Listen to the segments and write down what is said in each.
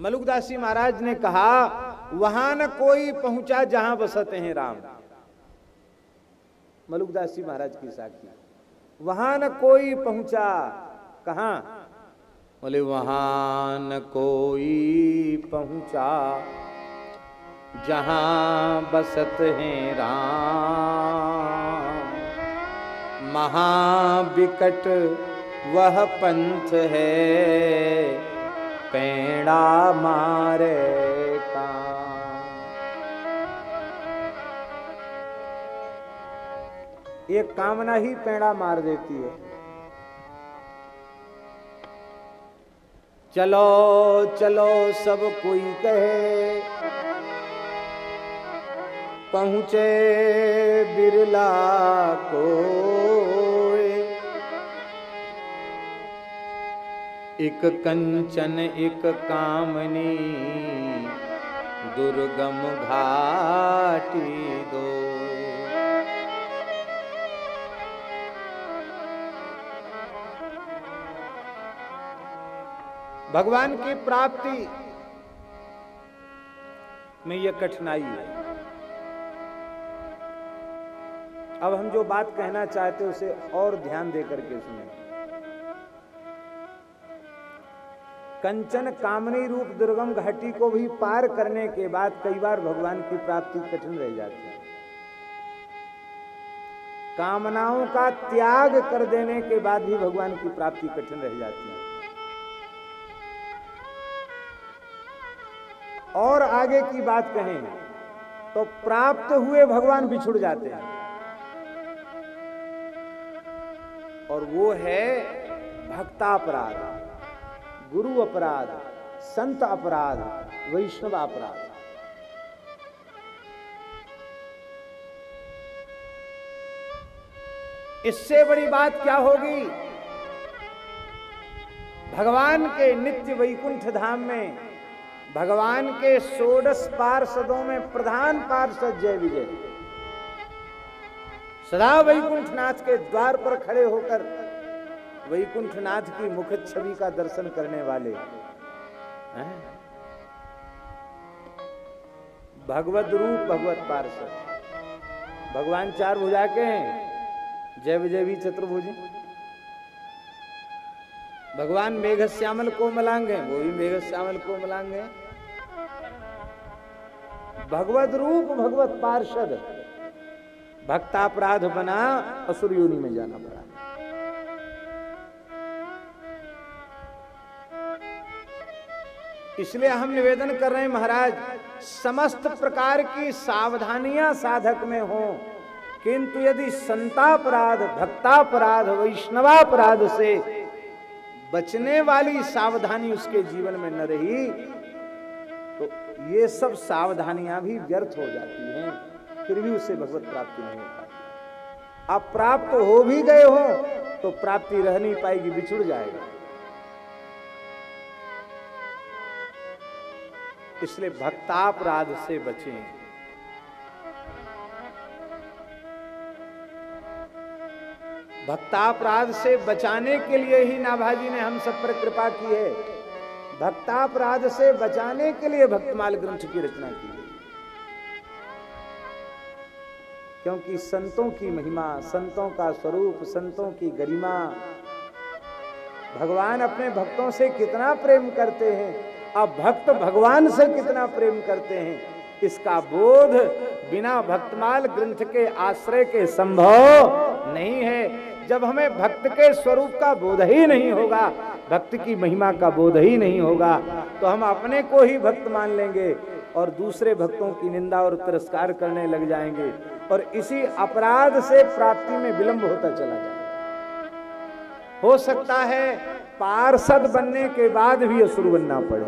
मलुकदास जी महाराज ने कहा वहां न कोई पहुंचा जहां बसते हैं राम। मलुकदास जी महाराज की साखी, वहां न कोई पहुंचा, कहां? बोले वहां न कोई पहुंचा जहां बसत हैं राम। महाविकट वह पंथ है पैड़ा मारे काम। ये कामना ही पैड़ा मार देती है। चलो चलो सब कोई कहे पहुंचे बिरला को। एक कंचन एक कामनी दुर्गम घाटी दो। भगवान की प्राप्ति में यह कठिनाई है। अब हम जो बात कहना चाहते हैं उसे और ध्यान देकर के सुने। कंचन कामनी रूप दुर्गम घाटी को भी पार करने के बाद कई बार भगवान की प्राप्ति कठिन रह जाती है। कामनाओं का त्याग कर देने के बाद भी भगवान की प्राप्ति कठिन रह जाती है। और आगे की बात कहें तो प्राप्त हुए भगवान बिछुड़ जाते हैं, और वो है भक्तापराध, गुरु अपराध, संत अपराध, वैष्णव अपराध। इससे बड़ी बात क्या होगी? भगवान के नित्य वैकुंठ धाम में भगवान के 16 पार्षदों में प्रधान पार्षद जय विजय सदा वैकुंठनाथ के द्वार पर खड़े होकर वैकुंठनाथ की मुख छवि का दर्शन करने वाले हैं। भगवत रूप भगवत पार्षद। भगवान 4 भुजा के हैं, जय विजय भी चतुर्भुज। भगवान मेघश्यामल कोमलांग हैं, वो भी मेघश्यामल कोमलांग हैं। भगवत रूप भगवत पार्षद, भक्तापराध बना असुर योनि में जाना पड़ा। इसलिए हम निवेदन कर रहे हैं महाराज, समस्त प्रकार की सावधानियां साधक में हो, किंतु यदि संतापराध, भक्तापराध, वैष्णवापराध से बचने वाली सावधानी उसके जीवन में न रही तो ये सब सावधानियां भी व्यर्थ हो जाती हैं, फिर भी उससे भगवत प्राप्ति नहीं हो पाती। आप प्राप्त हो भी गए हो तो प्राप्ति रह नहीं पाएगी, बिछुड़ जाएगा। इसलिए भक्तापराध से बचें। भक्तापराध से बचाने के लिए ही नाभाजी ने हम सब पर कृपा की है। भक्तापराध से बचाने के लिए भक्तमाल ग्रंथ की रचना की है, क्योंकि संतों की महिमा, संतों का स्वरूप, संतों की गरिमा, भगवान अपने भक्तों से कितना प्रेम करते हैं, अब भक्त भगवान से कितना प्रेम करते हैं, इसका बोध बिना भक्तमाल ग्रंथ के आश्रय के संभव नहीं है। जब हमें भक्त के स्वरूप का बोध ही नहीं होगा, भक्त की महिमा का बोध ही नहीं होगा, तो हम अपने को ही भक्त मान लेंगे और दूसरे भक्तों की निंदा और तिरस्कार करने लग जाएंगे, और इसी अपराध से प्राप्ति में विलंब होता चला जाएगा। हो सकता है पार्षद बनने के बाद भी असुर बनना पड़े।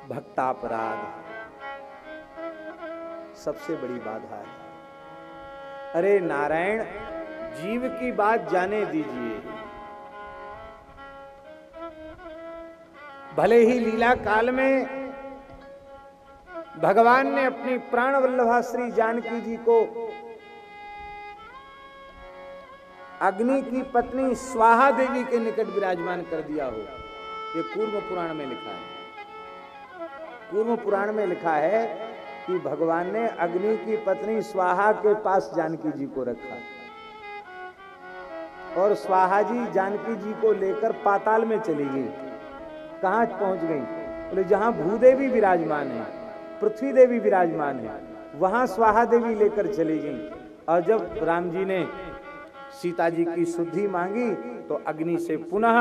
भक्तापराध सबसे बड़ी बाधा है। अरे नारायण, जीव की बात जाने दीजिए। भले ही लीला काल में भगवान ने अपनी प्राण वल्लभा श्री जानकी जी को अग्नि की पत्नी स्वाहा देवी के निकट विराजमान कर दिया हो। ये कूर्म पुराण में लिखा है। कूर्म पुराण में लिखा है कि भगवान ने अग्नि की पत्नी स्वाहा के पास जानकी जी को रखा और स्वाहा जी जानकी जी को लेकर पाताल में चली गई। कहां पहुंच गई? बोले जहां भूदेवी विराजमान है, पृथ्वी देवी विराजमान है, वहां स्वाहा देवी लेकर चली गई। और जब राम जी ने सीता जी की शुद्धि मांगी तो अग्नि से पुनः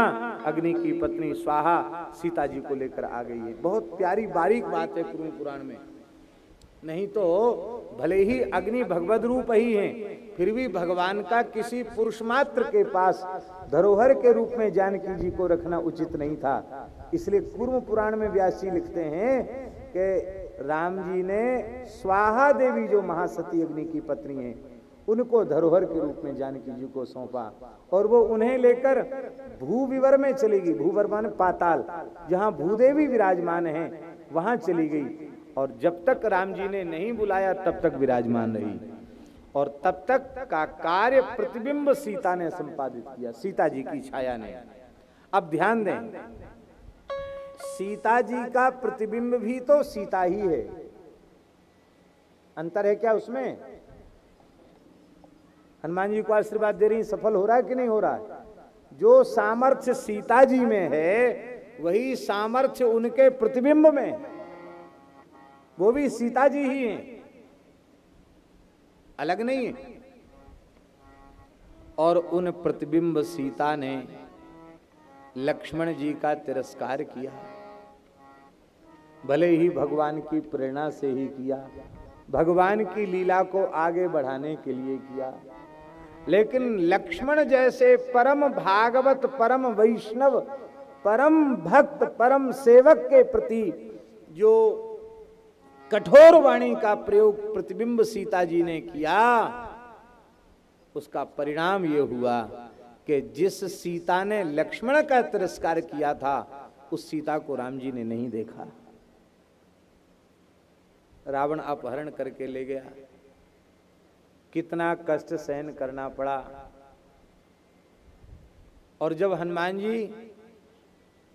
अग्नि की पत्नी स्वाहा सीता जी को लेकर आ गई है। बहुत प्यारी बारीक बात है कूर्म पुराण में। नहीं तो भले ही अग्नि भगवद रूप ही है, फिर भी भगवान का किसी पुरुष मात्र के पास धरोहर के रूप में जानकी जी को रखना उचित नहीं था। इसलिए कूर्म पुराण में व्यास जी लिखते हैं कि राम जी ने स्वाहा देवी जो महासती अग्नि की पत्नी है उनको धरोहर के रूप में जानकी जी को सौंपा और वो उन्हें लेकर भूविवर में चली गई। भूवर माने पाताल, जहां भूदेवी विराजमान है वहां चली गई। और जब तक राम जी ने नहीं बुलाया तब तक विराजमान रही और तब तक का कार्य प्रतिबिंब सीता ने संपादित किया, सीता जी की छाया ने। अब ध्यान दें, सीता जी का प्रतिबिंब भी तो सीता ही है। अंतर है क्या उसमें? हनुमान जी को आशीर्वाद दे रही, सफल हो रहा है कि नहीं हो रहा है? जो सामर्थ्य सीता जी में है वही सामर्थ्य उनके प्रतिबिंब में है। वो भी सीता जी ही हैं, अलग नहीं है। और उन प्रतिबिंब सीता ने लक्ष्मण जी का तिरस्कार किया, भले ही भगवान की प्रेरणा से ही किया, भगवान की लीला को आगे बढ़ाने के लिए किया। लेकिन लक्ष्मण जैसे परम भागवत, परम वैष्णव, परम भक्त, परम सेवक के प्रति जो कठोर वाणी का प्रयोग प्रतिबिंब सीता जी ने किया, उसका परिणाम यह हुआ कि जिस सीता ने लक्ष्मण का तिरस्कार किया था उस सीता को राम जी ने नहीं देखा। रावण अपहरण करके ले गया, कितना कष्ट सहन करना पड़ा। और जब हनुमान जी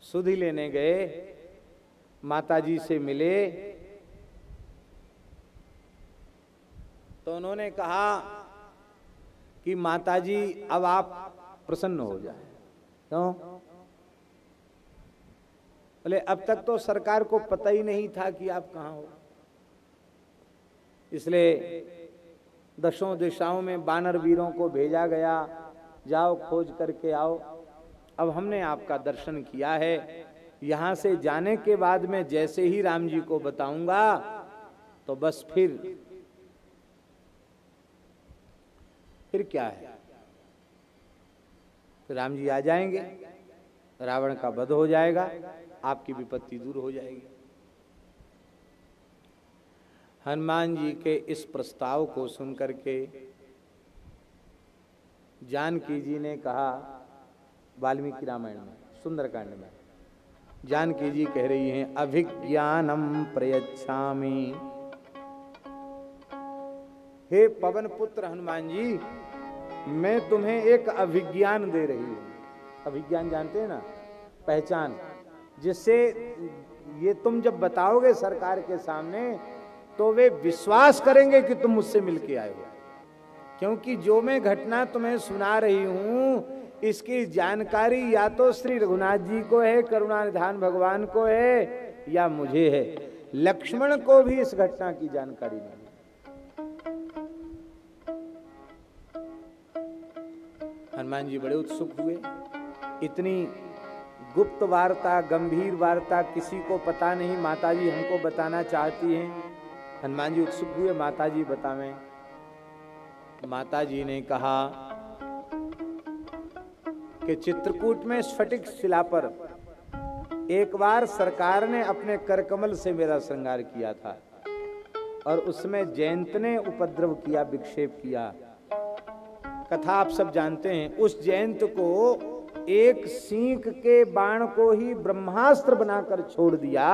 सुधि लेने गए, माता जी से मिले, तो उन्होंने कहा कि माता जी अब आप प्रसन्न हो जाए। क्यों? बोले अब तक तो सरकार को पता ही नहीं था कि आप कहां हो, इसलिए दशों दिशाओं में बानर वीरों को भेजा गया, जाओ खोज करके आओ। अब हमने आपका दर्शन किया है, यहां से जाने के बाद में जैसे ही राम जी को बताऊंगा तो बस फिर क्या है, तो राम जी आ जाएंगे, रावण का वध हो जाएगा, आपकी विपत्ति दूर हो जाएगी। हनुमान जी के इस प्रस्ताव को सुनकर के जानकी जी ने कहा, वाल्मीकि रामायण में सुंदरकांड में जानकी जी कह रही हैं, अभिज्ञानम प्रयच्छामि। हे पवन पुत्र हनुमान जी, मैं तुम्हें एक अभिज्ञान दे रही हूं। अभिज्ञान जानते हैं ना, पहचान, जिससे ये तुम जब बताओगे सरकार के सामने तो वे विश्वास करेंगे कि तुम मुझसे मिलके आए हो। क्योंकि जो मैं घटना तुम्हें सुना रही हूं इसकी जानकारी या तो श्री रघुनाथ जी को है, करुणानिधान भगवान को है, या मुझे है। लक्ष्मण को भी इस घटना की जानकारी नहीं। हनुमान जी बड़े उत्सुक हुए। इतनी गुप्त वार्ता, गंभीर वार्ता किसी को पता नहीं, माताजी हमको बताना चाहती हैं। हनुमान जी उत्सुक हुए, माताजी बतावें। माताजी ने कहा कि चित्रकूट में स्फटिक शिला पर एक बार सरकार ने अपने करकमल से मेरा श्रृंगार किया था और उसमें जयंत ने उपद्रव किया, विक्षेप किया। कथा आप सब जानते हैं। उस जयंत को एक सींग के बाण को ही ब्रह्मास्त्र बनाकर छोड़ दिया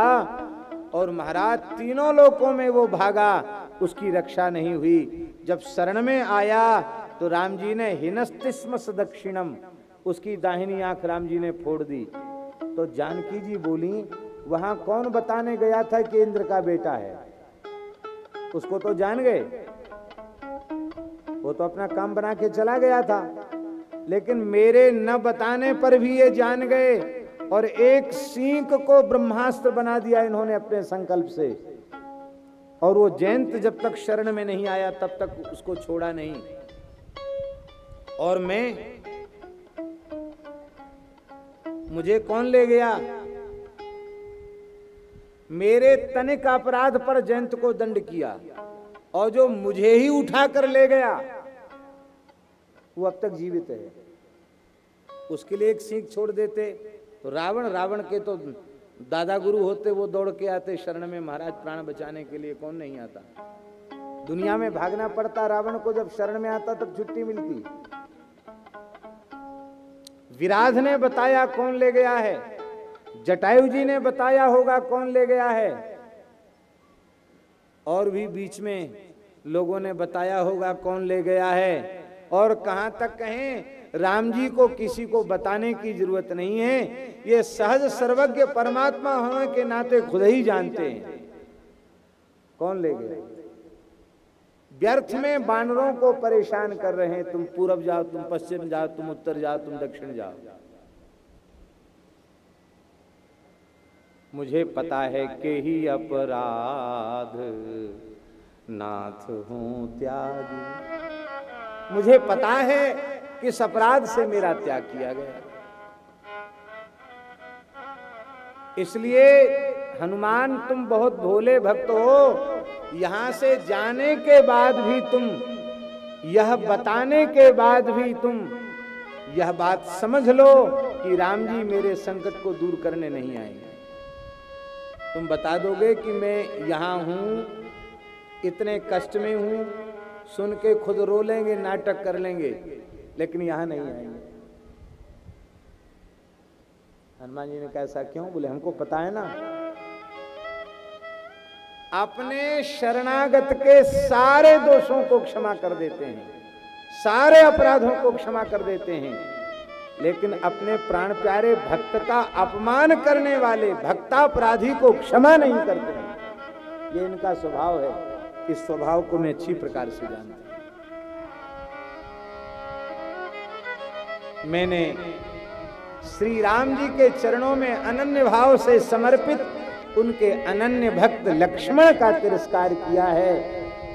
और महाराज तीनों लोकों में वो भागा, उसकी रक्षा नहीं हुई। जब शरण में आया तो राम जी ने हिनस्तिस्म दक्षिणम, उसकी दाहिनी आंख राम जी ने फोड़ दी। तो जानकी जी बोली, वहां कौन बताने गया था कि इंद्र का बेटा है? उसको तो जान गए, वो तो अपना काम बना के चला गया था, लेकिन मेरे न बताने पर भी ये जान गए और एक सींग को ब्रह्मास्त्र बना दिया इन्होंने अपने संकल्प से। और वो जयंत जब तक शरण में नहीं आया तब तक उसको छोड़ा नहीं। और मुझे कौन ले गया? मेरे तनिक अपराध पर जयंत को दंड किया, और जो मुझे ही उठाकर ले गया वो अब तक जीवित है। उसके लिए एक सीख छोड़ देते तो रावण के तो दादा गुरु होते, वो दौड़ के आते शरण में, महाराज प्राण बचाने के लिए। कौन नहीं आता? दुनिया में भागना पड़ता रावण को, जब शरण में आता तब छुट्टी मिलती। विराध ने बताया कौन ले गया है, जटायु जी ने बताया होगा कौन ले गया है, और भी बीच में लोगों ने बताया होगा कौन ले गया है। और कहां तक कहें, राम जी को किसी को बताने की जरूरत नहीं है, ये सहज सर्वज्ञ परमात्मा होने के नाते खुद ही जानते हैं कौन ले गया। व्यर्थ में बानरों को परेशान कर रहे हैं, तुम पूरब जाओ, तुम पश्चिम जाओ, तुम उत्तर जाओ, तुम दक्षिण जाओ। मुझे पता है कि ही अपराध नाथ हूं त्यागी, मुझे पता है किस अपराध से मेरा त्याग किया गया। इसलिए हनुमान तुम बहुत भोले भक्त हो, यहां से जाने के बाद भी तुम, यह बताने के बाद भी तुम यह बात समझ लो कि राम जी मेरे संकट को दूर करने नहीं आएंगे। तुम बता दोगे कि मैं यहां हूं, इतने कष्ट में हूं, सुन के खुद रो लेंगे, नाटक कर लेंगे, लेकिन यहां नहीं आएंगे। हनुमान जी ने कहा ऐसा क्यों? बोले हमको पता है ना, अपने शरणागत के सारे दोषों को क्षमा कर देते हैं, सारे अपराधों को क्षमा कर देते हैं, लेकिन अपने प्राण प्यारे भक्त का अपमान करने वाले भक्तापराधी को क्षमा नहीं करते हैं। ये इनका स्वभाव है। इस स्वभाव को मैं अच्छी प्रकार से जानता हूं। मैंने श्री राम जी के चरणों में अनन्य भाव से समर्पित उनके अनन्य भक्त लक्ष्मण का तिरस्कार किया है,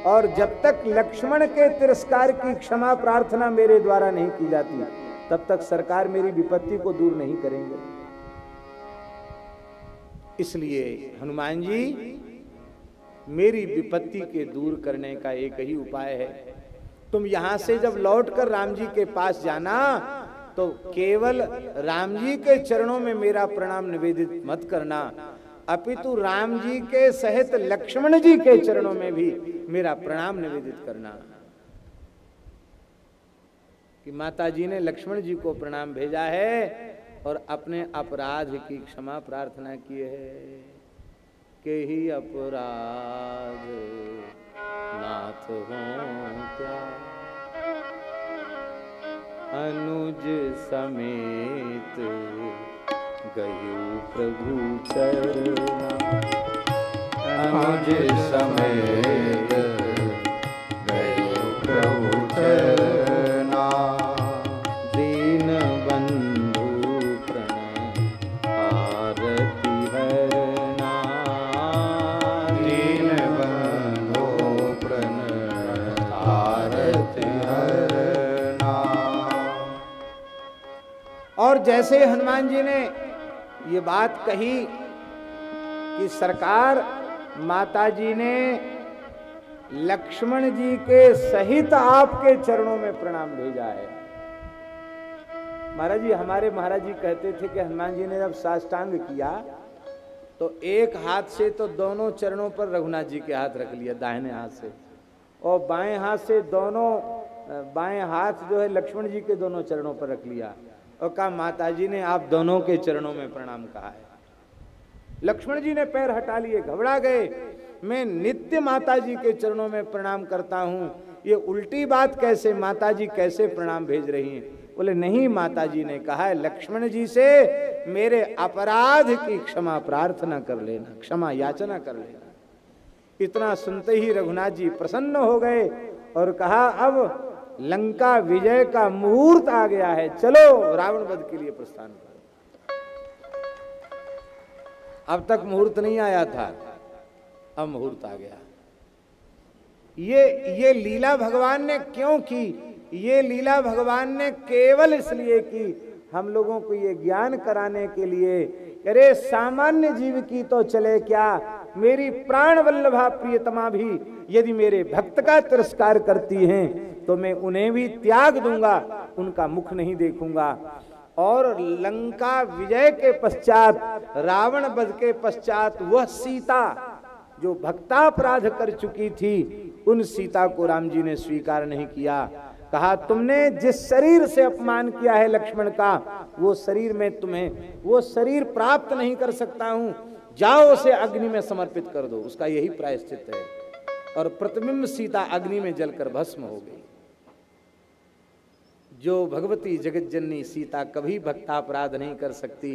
और जब तक लक्ष्मण के तिरस्कार की क्षमा प्रार्थना मेरे द्वारा नहीं की जाती तब तक सरकार मेरी विपत्ति को दूर नहीं करेंगे। इसलिए हनुमान जी, मेरी विपत्ति के दूर करने का एक ही उपाय है, तुम यहां से जब लौटकर राम जी के पास जाना तो केवल राम जी के चरणों में मेरा प्रणाम निवेदित मत करना, अपितु राम जी के सहित लक्ष्मण जी के चरणों में भी मेरा प्रणाम निवेदित करना कि माता जी ने लक्ष्मण जी को प्रणाम भेजा है और अपने अपराध की क्षमा प्रार्थना की है। के ही अपराध नाथ हों क्या, अनुज समेत गयो प्रभु चरना, अनुज समेत गयो प्रभु चरना, दीन बंधु प्रण आरती हरना, दीन बंधु प्रण आरती हरना। और जैसे हनुमान जी ने ये बात कही कि सरकार, माता जी ने लक्ष्मण जी के सहित आपके चरणों में प्रणाम भेजा है। महाराज जी, हमारे महाराज जी कहते थे कि हनुमान जी ने जब साष्टांग किया तो एक हाथ से तो दोनों चरणों पर रघुनाथ जी के हाथ रख लिया दाहिने हाथ से, और बाएं हाथ से दोनों, बाएं हाथ जो है लक्ष्मण जी के दोनों चरणों पर रख लिया और कहा माता जी ने आप दोनों के चरणों में प्रणाम कहा है। लक्ष्मण जी ने पैर हटा लिए, घबरा गए। मैं नित्य माता जी के चरणों में प्रणाम करता हूं, ये उल्टी बात कैसे, माताजी कैसे प्रणाम भेज रही हैं? बोले नहीं, माताजी ने कहा है लक्ष्मण जी से मेरे अपराध की क्षमा प्रार्थना कर लेना, क्षमा याचना कर लेना। इतना सुनते ही रघुनाथ जी प्रसन्न हो गए और कहा अब लंका विजय का मुहूर्त आ गया है, चलो रावण वध के लिए प्रस्थान करो। अब तक मुहूर्त नहीं आया था, अब मुहूर्त आ गया। ये लीला भगवान ने क्यों की? ये लीला भगवान ने केवल इसलिए की हम लोगों को ये ज्ञान कराने के लिए, अरे सामान्य जीव की तो चले क्या, मेरी प्राण वल्लभा प्रियतमा भी यदि मेरे भक्त का तिरस्कार करती हैं तो मैं उन्हें भी त्याग दूंगा, उनका मुख नहीं देखूंगा। और लंका विजय के पश्चात, रावण वध के पश्चात, वह सीता जो भक्तापराध कर चुकी थी, उन सीता को राम जी ने स्वीकार नहीं किया। कहा तुमने जिस शरीर से अपमान किया है लक्ष्मण का, वो शरीर में तुम्हें वो शरीर प्राप्त नहीं कर सकता हूं, जाओ उसे अग्नि में समर्पित कर दो, उसका यही प्रायश्चित है। और प्रतिबिंब सीता अग्नि में जलकर भस्म हो गई। जो भगवती जगत जननी सीता कभी भक्तापराध नहीं कर सकती,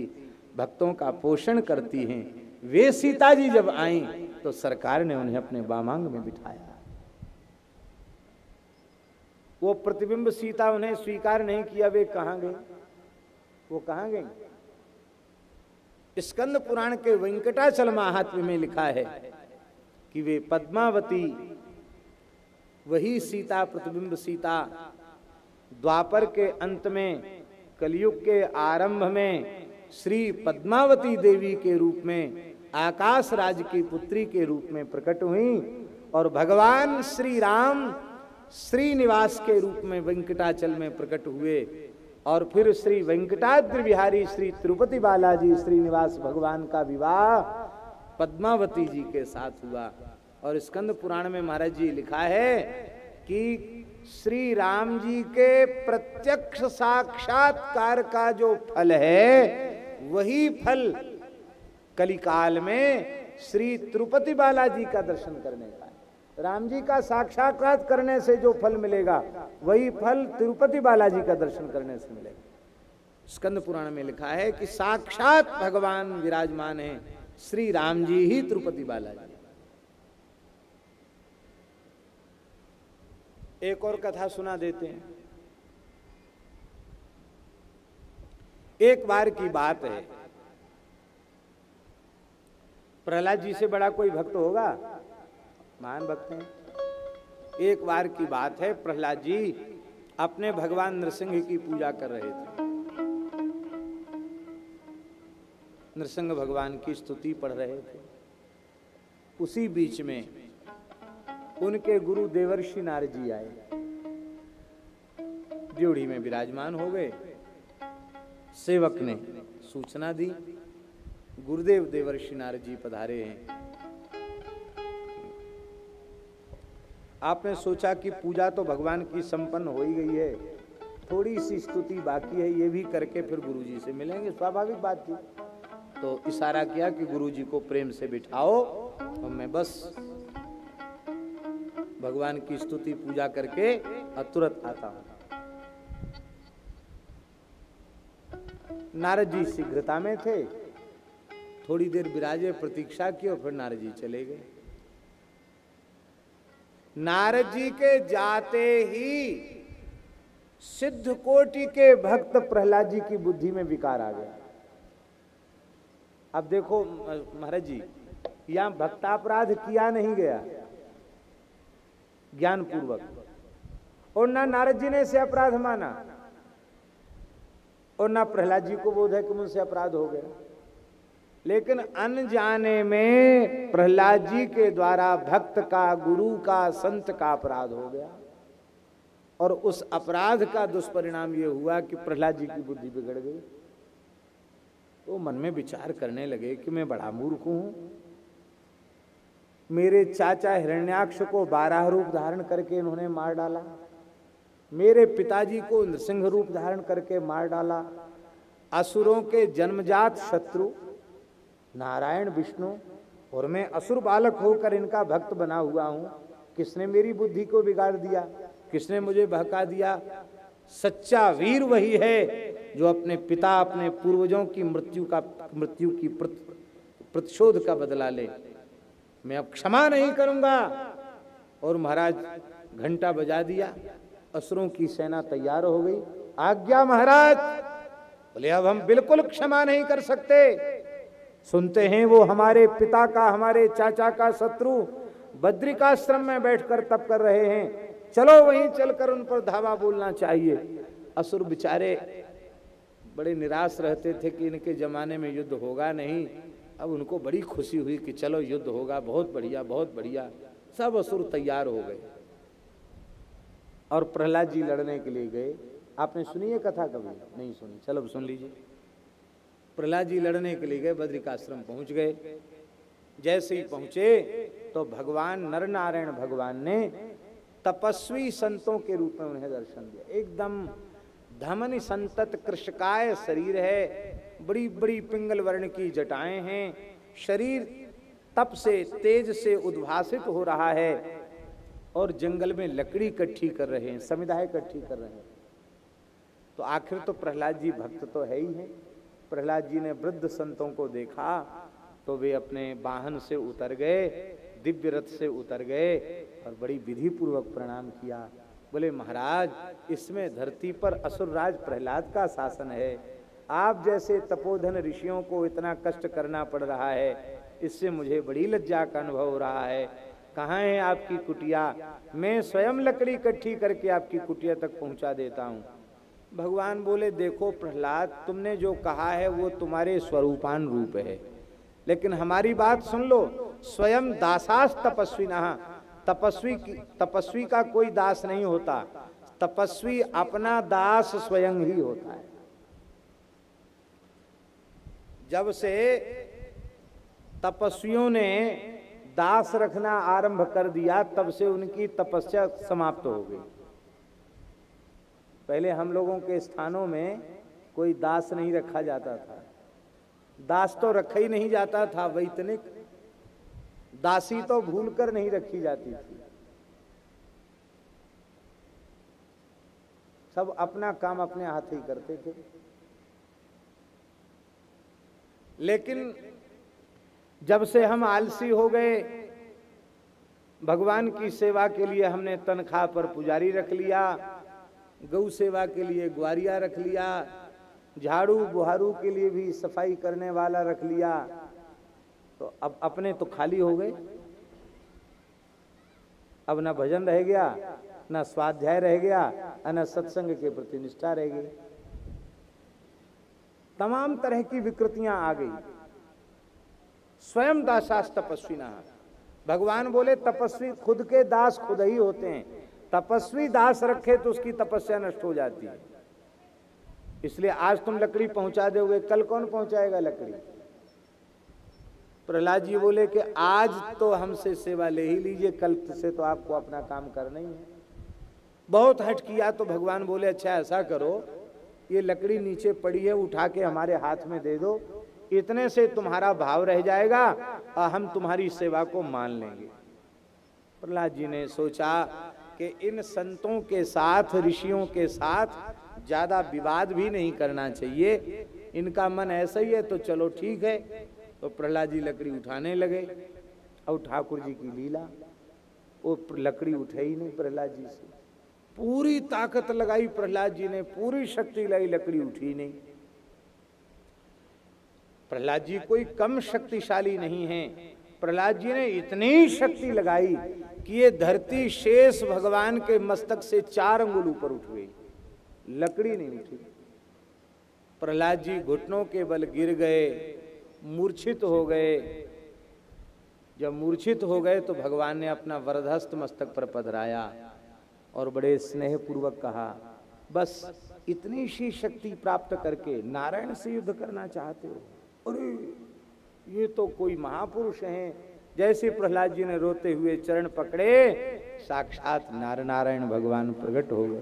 भक्तों का पोषण करती हैं, वे सीता जी जब आई तो सरकार ने उन्हें अपने वामांग में बिठाया। वो प्रतिबिंब सीता उन्हें स्वीकार नहीं किया, वे कहां गए? वो कहां गई? स्कंद पुराण के वेंकटाचल महात्म्य में लिखा है कि वे पद्मावती, वही सीता, प्रतिबिंब सीता द्वापर के अंत में, कलयुग के आरंभ में श्री पद्मावती देवी के रूप में, आकाश राज की पुत्री के रूप में प्रकट हुई और भगवान श्री राम श्रीनिवास के रूप में वेंकटाचल में प्रकट हुए। और फिर श्री वेंकटाद्रि बिहारी श्री तिरुपति बालाजी श्रीनिवास भगवान का विवाह पद्मावती जी के साथ हुआ। और स्कंद पुराण में महाराज जी लिखा है कि श्री राम जी के प्रत्यक्ष साक्षात्कार का जो फल है, वही फल कलिकाल में श्री तिरुपति बालाजी का दर्शन करने का है। राम जी का साक्षात्कार करने से जो फल मिलेगा, वही फल तिरुपति बालाजी का दर्शन करने से मिलेगा। स्कंद पुराण में लिखा है कि साक्षात भगवान विराजमान है, श्री राम जी ही तिरुपति बालाजी। एक और कथा सुना देते हैं। एक बार की बात है, प्रहलाद जी से बड़ा कोई भक्त होगा? महान भक्त हैं। एक बार की बात है, प्रहलाद जी अपने भगवान नृसिंह की पूजा कर रहे थे। नृसिंह भगवान की स्तुति पढ़ रहे थे। उसी बीच में उनके गुरु देवर्षि नारद जी आए, ड्योढ़ी में विराजमान हो गए। सेवक ने सूचना दी, गुरुदेव देवर्षि नारद जी पधारे हैं। आपने सोचा कि पूजा तो भगवान की संपन्न हो ही गई है, थोड़ी सी स्तुति बाकी है, ये भी करके फिर गुरुजी से मिलेंगे, स्वाभाविक बात थी। तो इशारा किया कि गुरुजी को प्रेम से बिठाओ और मैं बस भगवान की स्तुति पूजा करके तुरंत आता हूं। नारद जी शीघ्रता में थे, थोड़ी देर विराजे, प्रतीक्षा की और फिर नारद जी चले गए। नारद जी के जाते ही सिद्ध कोटि के भक्त प्रहलाद जी की बुद्धि में विकार आ गया। अब देखो महाराज जी, यहां भक्तापराध किया नहीं गया ज्ञान पूर्वक, और ना नारद जी ने इसे अपराध माना, और ना प्रहलाद जी को बोध है कि मुझसे अपराध हो गया। लेकिन अनजाने में प्रहलाद जी के द्वारा भक्त का, गुरु का, संत का अपराध हो गया। और उस अपराध का दुष्परिणाम यह हुआ कि प्रहलाद जी की बुद्धि बिगड़ गई। तो मन में विचार करने लगे कि मैं बड़ा मूर्ख हूं, मेरे चाचा हिरण्याक्ष को 12 रूप धारण करके इन्होंने मार डाला, मेरे पिताजी को नृसिंह रूप धारण करके मार डाला, असुरों के जन्मजात शत्रु नारायण विष्णु, और मैं असुर बालक होकर इनका भक्त बना हुआ हूं। किसने मेरी बुद्धि को बिगाड़ दिया, किसने मुझे बहका दिया? सच्चा वीर वही है जो अपने पिता, अपने पूर्वजों की मृत्यु की प्रतिशोध का बदला ले। मैं अब क्षमा नहीं करूंगा। और महाराज घंटा बजा दिया, असुरों की सेना तैयार हो गई। आज्ञा महाराज। बोले अब हम बिल्कुल क्षमा नहीं कर सकते। सुनते हैं वो हमारे पिता का, हमारे चाचा का शत्रु बद्रिकाश्रम में बैठकर तप कर रहे हैं, चलो वहीं चलकर उन पर धावा बोलना चाहिए। असुर बेचारे बड़े निराश रहते थे कि इनके जमाने में युद्ध होगा नहीं। अब उनको बड़ी खुशी हुई कि चलो युद्ध होगा, बहुत बढ़िया बहुत बढ़िया। सब असुर तैयार हो गए और प्रहलाद जी लड़ने के लिए गए। आपने सुनी है कथा कभी? नहीं सुनी, चलो सुन लीजिए। प्रहलाद जी लड़ने के लिए गए, बद्रिकाश्रम पहुंच गए। जैसे ही पहुंचे तो भगवान नर नारायण भगवान ने तपस्वी संतों के रूप में उन्हें दर्शन दिया। एकदम धमनी संतत कृशकाय शरीर है, बड़ी बड़ी पिंगल वर्ण की जटाएं हैं, शरीर तप से तेज से उद्भासित हो रहा है और जंगल में लकड़ी इकट्ठी कर रहे हैं, समिधाएं इकट्ठी कर रहे हैं। तो आखिर तो प्रहलाद जी भक्त तो है ही है। प्रहलाद जी ने वृद्ध संतों को देखा तो वे अपने वाहन से उतर गए, दिव्य रथ से उतर गए और बड़ी विधि पूर्वक प्रणाम किया। बोले महाराज, इसमें धरती पर असुरराज प्रहलाद का शासन है। आप जैसे तपोधन ऋषियों को इतना कष्ट करना पड़ रहा है, इससे मुझे बड़ी लज्जा का अनुभव हो रहा है। कहाँ है आपकी कुटिया? मैं स्वयं लकड़ी इकट्ठी करके आपकी कुटिया तक पहुंचा देता हूँ। भगवान बोले देखो प्रहलाद, तुमने जो कहा है वो तुम्हारे स्वरूपान रूप है, लेकिन हमारी बात सुन लो। स्वयं दासास तपस्विनः, तपस्वी का कोई दास नहीं होता, तपस्वी अपना दास स्वयं ही होता है। जब से तपस्वियों ने दास रखना आरंभ कर दिया तब से उनकी तपस्या समाप्त हो गई। पहले हम लोगों के स्थानों में कोई दास नहीं रखा जाता था, दास तो रखा ही नहीं जाता था, वैतनिक दासी तो भूलकर नहीं रखी जाती थी। सब अपना काम अपने हाथ ही करते थे। लेकिन जब से हम आलसी हो गए, भगवान की सेवा के लिए हमने तनख्वाह पर पुजारी रख लिया, गौ सेवा के लिए ग्वारिया रख लिया, झाड़ू बुहारू के लिए भी सफाई करने वाला रख लिया, तो अब अपने तो खाली हो गए। अब ना भजन रह गया, ना स्वाध्याय रह गया, न सत्संग के प्रति निष्ठा रह गई। तमाम तरह की विकृतियां आ गई। स्वयं दासास तपस्विना, भगवान बोले तपस्वी खुद के दास खुद ही होते हैं। तपस्वी दास रखे तो उसकी तपस्या नष्ट हो जाती है। इसलिए आज तुम लकड़ी पहुंचा दोगे, कल कौन पहुंचाएगा लकड़ी? प्रहलाद जी बोले कि आज तो हमसे सेवा ले ही लीजिए, कल से तो आपको अपना काम करना ही है। बहुत हट किया तो भगवान बोले अच्छा ऐसा करो, ये लकड़ी नीचे पड़ी है, उठा के हमारे हाथ में दे दो, इतने से तुम्हारा भाव रह जाएगा और हम तुम्हारी सेवा को मान लेंगे। प्रहलाद जी ने सोचा कि इन संतों के साथ, ऋषियों के साथ ज्यादा विवाद भी नहीं करना चाहिए, इनका मन ऐसा ही है तो चलो ठीक है। तो प्रहलाद जी लकड़ी उठाने लगे और ठाकुर जी की लीला, वो लकड़ी उठे ही नहीं प्रहलाद जी से। पूरी ताकत लगाई प्रहलाद जी ने, पूरी शक्ति लगाई, लकड़ी उठी नहीं। प्रहलाद जी कोई कम शक्तिशाली नहीं है। प्रहलाद जी ने इतनी शक्ति लगाई कि ये धरती शेष भगवान के मस्तक से 4 अंगुल ऊपर उठ गई, लकड़ी नहीं उठी। प्रहलाद जी घुटनों के बल गिर गए, मूर्छित हो गए। जब मूर्छित हो गए तो भगवान ने अपना वरदहस्त मस्तक पर पधराया और बड़े स्नेह पूर्वक कहा, बस इतनी सी शक्ति प्राप्त करके नारायण से युद्ध करना चाहते हो? अरे ये तो कोई महापुरुष हैं। जैसे प्रहलाद जी ने रोते हुए चरण पकड़े, साक्षात नार नारायण भगवान प्रकट हो गए।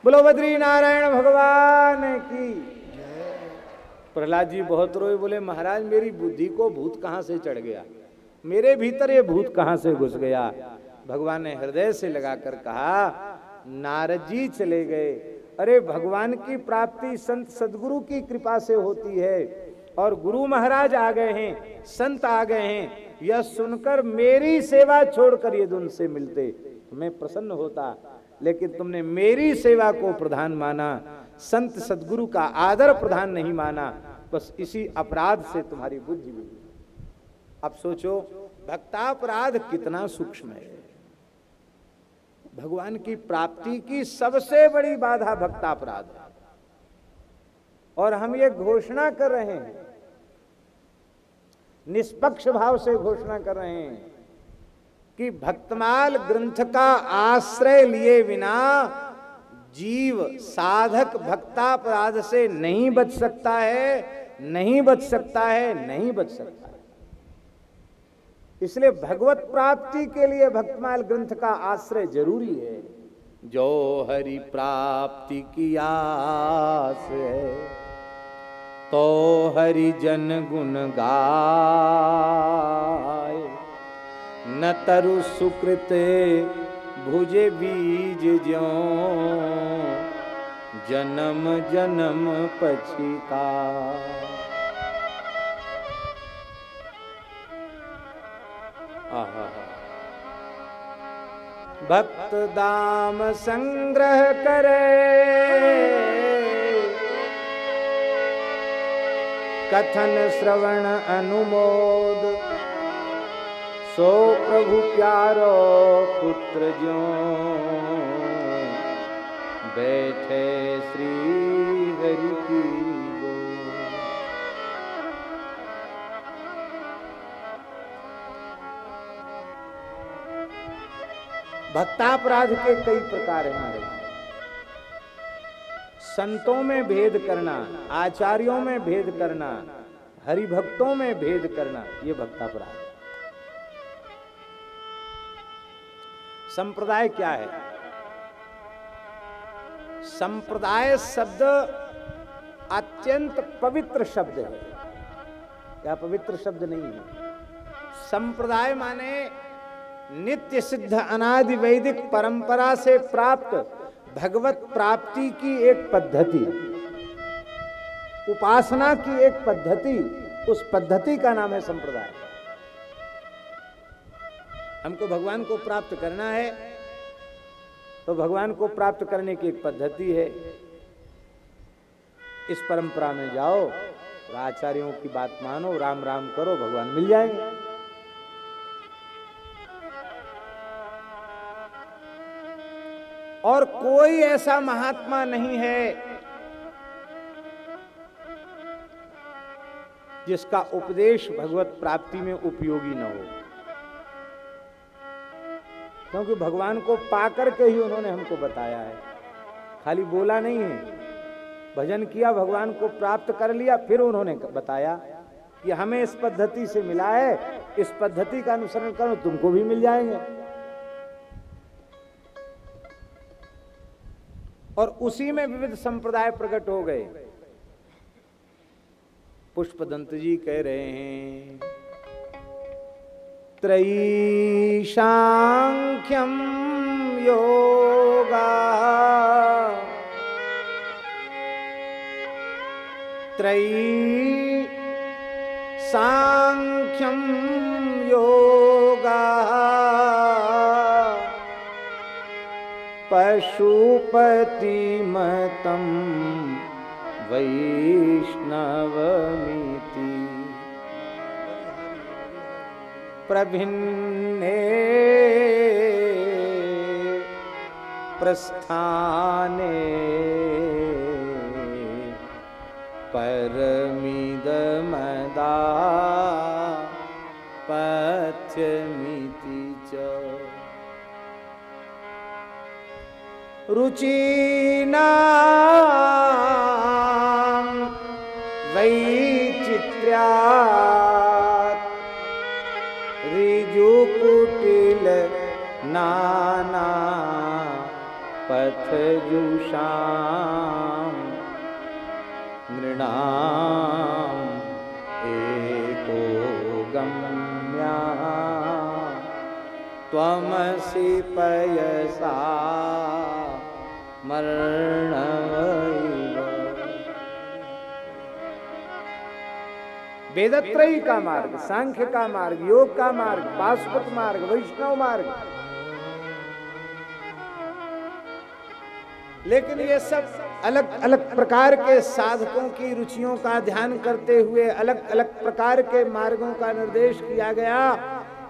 बोलो बद्री नारायण भगवान की। प्रहलाद जी बहुत रोए, बोले महाराज मेरी बुद्धि को भूत कहां से चढ़ गया, मेरे भीतर ये भूत कहां से घुस गया। भगवान ने हृदय से लगाकर कहा, नारद जी चले गए। अरे भगवान की प्राप्ति संत सदगुरु की कृपा से होती है, और गुरु महाराज आ गए हैं, संत आ गए हैं, यह सुनकर मेरी सेवा छोड़कर यदि उनसे मिलते तो मैं प्रसन्न होता, लेकिन तुमने मेरी सेवा को प्रधान माना, संत सदगुरु का आदर प्रधान नहीं माना, बस इसी अपराध से तुम्हारी बुद्धि बिगड़ी। अब सोचो भक्तापराध कितना सूक्ष्म है। भगवान की प्राप्ति की सबसे बड़ी बाधा भक्तापराध है, और हम ये घोषणा कर रहे हैं, निष्पक्ष भाव से घोषणा कर रहे हैं कि भक्तमाल ग्रंथ का आश्रय लिए बिना जीव साधक भक्तापराध से नहीं बच सकता है, नहीं बच सकता है, नहीं बच सकता है। इसलिए भगवत प्राप्ति के लिए भक्तमाल ग्रंथ का आश्रय जरूरी है। जो हरि प्राप्ति की आस है, तो हरि जन गुण गाय, न तरु सुकृत भुजे बीज ज्यों, जन्म जन्म पछिता। भक्त दाम संग्रह करे, कथन श्रवण अनुमोद, सो प्रभु प्यारो पुत्र ज्यों, बैठे श्री हरि की गोद। भक्तापराध के कई प्रकार हैं हमारे। संतों में भेद करना, आचार्यों में भेद करना, हरिभक्तों में भेद करना, ये भक्तापराध। संप्रदाय क्या है? संप्रदाय शब्द अत्यंत पवित्र शब्द है, क्या पवित्र शब्द नहीं है? संप्रदाय माने नित्य सिद्ध अनादि वैदिक परंपरा से प्राप्त भगवत प्राप्ति की एक पद्धति, उपासना की एक पद्धति, उस पद्धति का नाम है संप्रदाय। हमको भगवान को प्राप्त करना है तो भगवान को प्राप्त करने की एक पद्धति है। इस परंपरा में जाओ, आचार्यों की बात मानो, राम राम करो, भगवान मिल जाएंगे। और कोई ऐसा महात्मा नहीं है जिसका उपदेश भगवत प्राप्ति में उपयोगी न हो, क्योंकि भगवान को पाकर के ही उन्होंने हमको बताया है, खाली बोला नहीं है। भजन किया, भगवान को प्राप्त कर लिया, फिर उन्होंने बताया कि हमें इस पद्धति से मिला है, इस पद्धति का अनुसरण करो, तुमको भी मिल जाएंगे। और उसी में विविध संप्रदाय प्रकट हो गए। पुष्पदंत जी कह रहे हैं, त्रयी सांख्यम योगा, त्रयी सांख्यम योगा, पशुपति मतम वैष्णवमिति, प्रभिन्ने प्रस्थाने परमिदमदा पथ्यमिति च, रुचिनां वैचित्र्यात् ऋजुकुटिल नाना पथजुषां, नृणाम् एको गम्या त्वमसि पयसा मरणवैव। वेदत्रयी का मार्ग, सांख्य का मार्ग, योग का मार्ग, पाशुपत मार्ग, वैष्णव मार्ग, लेकिन ये सब अलग अलग प्रकार के साधकों की रुचियों का ध्यान करते हुए अलग अलग प्रकार के मार्गों का निर्देश किया गया।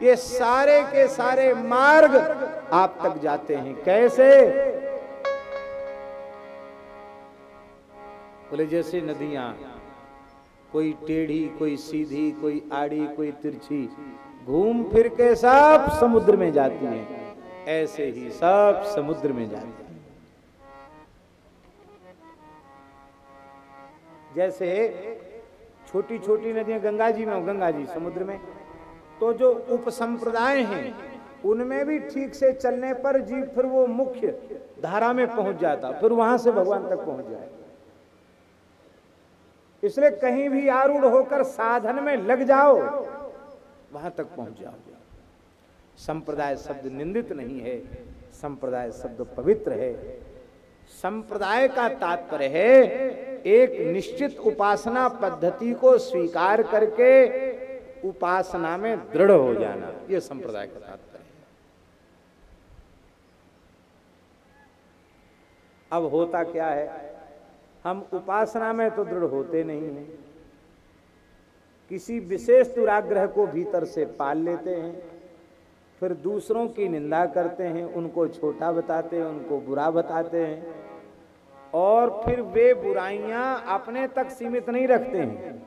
ये सारे के सारे मार्ग आप तक जाते हैं। कैसे? बोले जैसे नदियां, कोई टेढ़ी, कोई सीधी, कोई आड़ी, कोई तिरछी, घूम फिर के सब समुद्र में जाती हैं, ऐसे ही सब समुद्र में जाती हैं। जैसे छोटी छोटी नदियां गंगा जी में, गंगा जी समुद्र में, तो जो उपसंप्रदाय हैं उनमें भी ठीक से चलने पर जीव फिर वो मुख्य धारा में पहुंच जाता, फिर वहां से भगवान तक पहुंच जाए। इसलिए कहीं भी आरूढ़ होकर साधन में लग जाओ, वहां तक पहुंच जाओ। संप्रदाय शब्द निंदित नहीं है, संप्रदाय शब्द पवित्र है। संप्रदाय का तात्पर्य है एक निश्चित उपासना पद्धति को स्वीकार करके उपासना में दृढ़ हो जाना, यह संप्रदाय का तात्पर्य है। अब होता क्या है, हम उपासना में तो दृढ़ होते नहीं हैं, किसी विशेष दुराग्रह को भीतर से पाल लेते हैं, फिर दूसरों की निंदा करते हैं, उनको छोटा बताते हैं, उनको बुरा बताते हैं, और फिर वे बुराइयां अपने तक सीमित नहीं रखते हैं,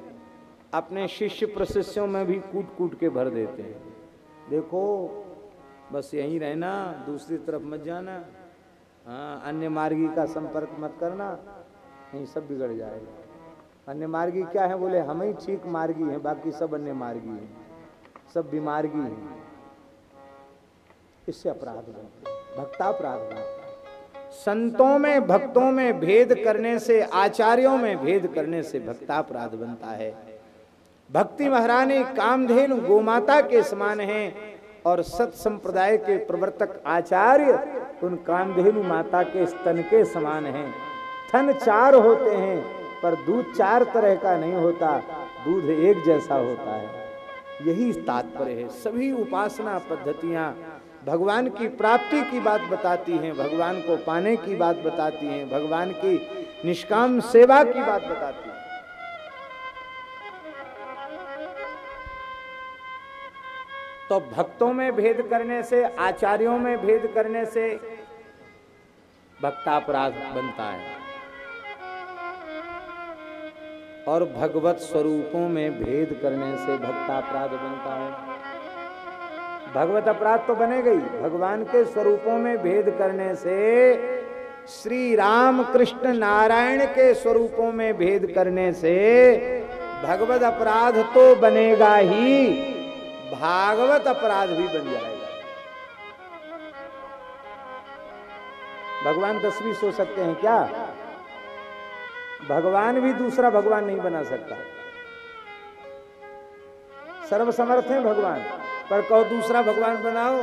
अपने शिष्य प्रशिष्यों में भी कूट कूट के भर देते हैं। देखो बस यहीं रहना, दूसरी तरफ मत जाना, हाँ, अन्य मार्गी का संपर्क मत करना, नहीं सब बिगड़ जाएगा। अन्य मार्गी क्या है? बोले हम ही ठीक मार्गी हैं, बाकी सब अन्य मार्गी हैं, सब बीमार्गी हैं। इससे अपराध बनता है, भक्तापराध बनता है। संतों में भक्तों में भेद करने से, आचार्यों में भेद करने से भक्तापराध बनता है। भक्ति महारानी कामधेनु गोमाता के समान हैं और सत संप्रदाय के प्रवर्तक आचार्य उन कामधेनु माता के स्तन के समान हैं। थन चार होते हैं पर दूध चार तरह का नहीं होता, दूध एक जैसा होता है। यही तात्पर्य है। सभी उपासना पद्धतियां भगवान की प्राप्ति की बात बताती हैं, भगवान को पाने की बात बताती हैं, भगवान की निष्काम सेवा की बात बताती हैं। तो भक्तों में भेद करने से, आचार्यों में भेद करने से भक्तापराध बनता है, और भगवत स्वरूपों में भेद करने से भक्तापराध बनता है। भगवत अपराध तो बनेगा ही, भगवान के स्वरूपों में भेद करने से, श्री राम कृष्ण नारायण के स्वरूपों में भेद करने से भगवत अपराध तो बनेगा ही, भागवत अपराध भी बन जाएगा। भगवान 10 भी सो सकते हैं क्या? भगवान भी दूसरा भगवान नहीं बना सकता। सर्वसमर्थ है भगवान, पर कहो दूसरा भगवान बनाओ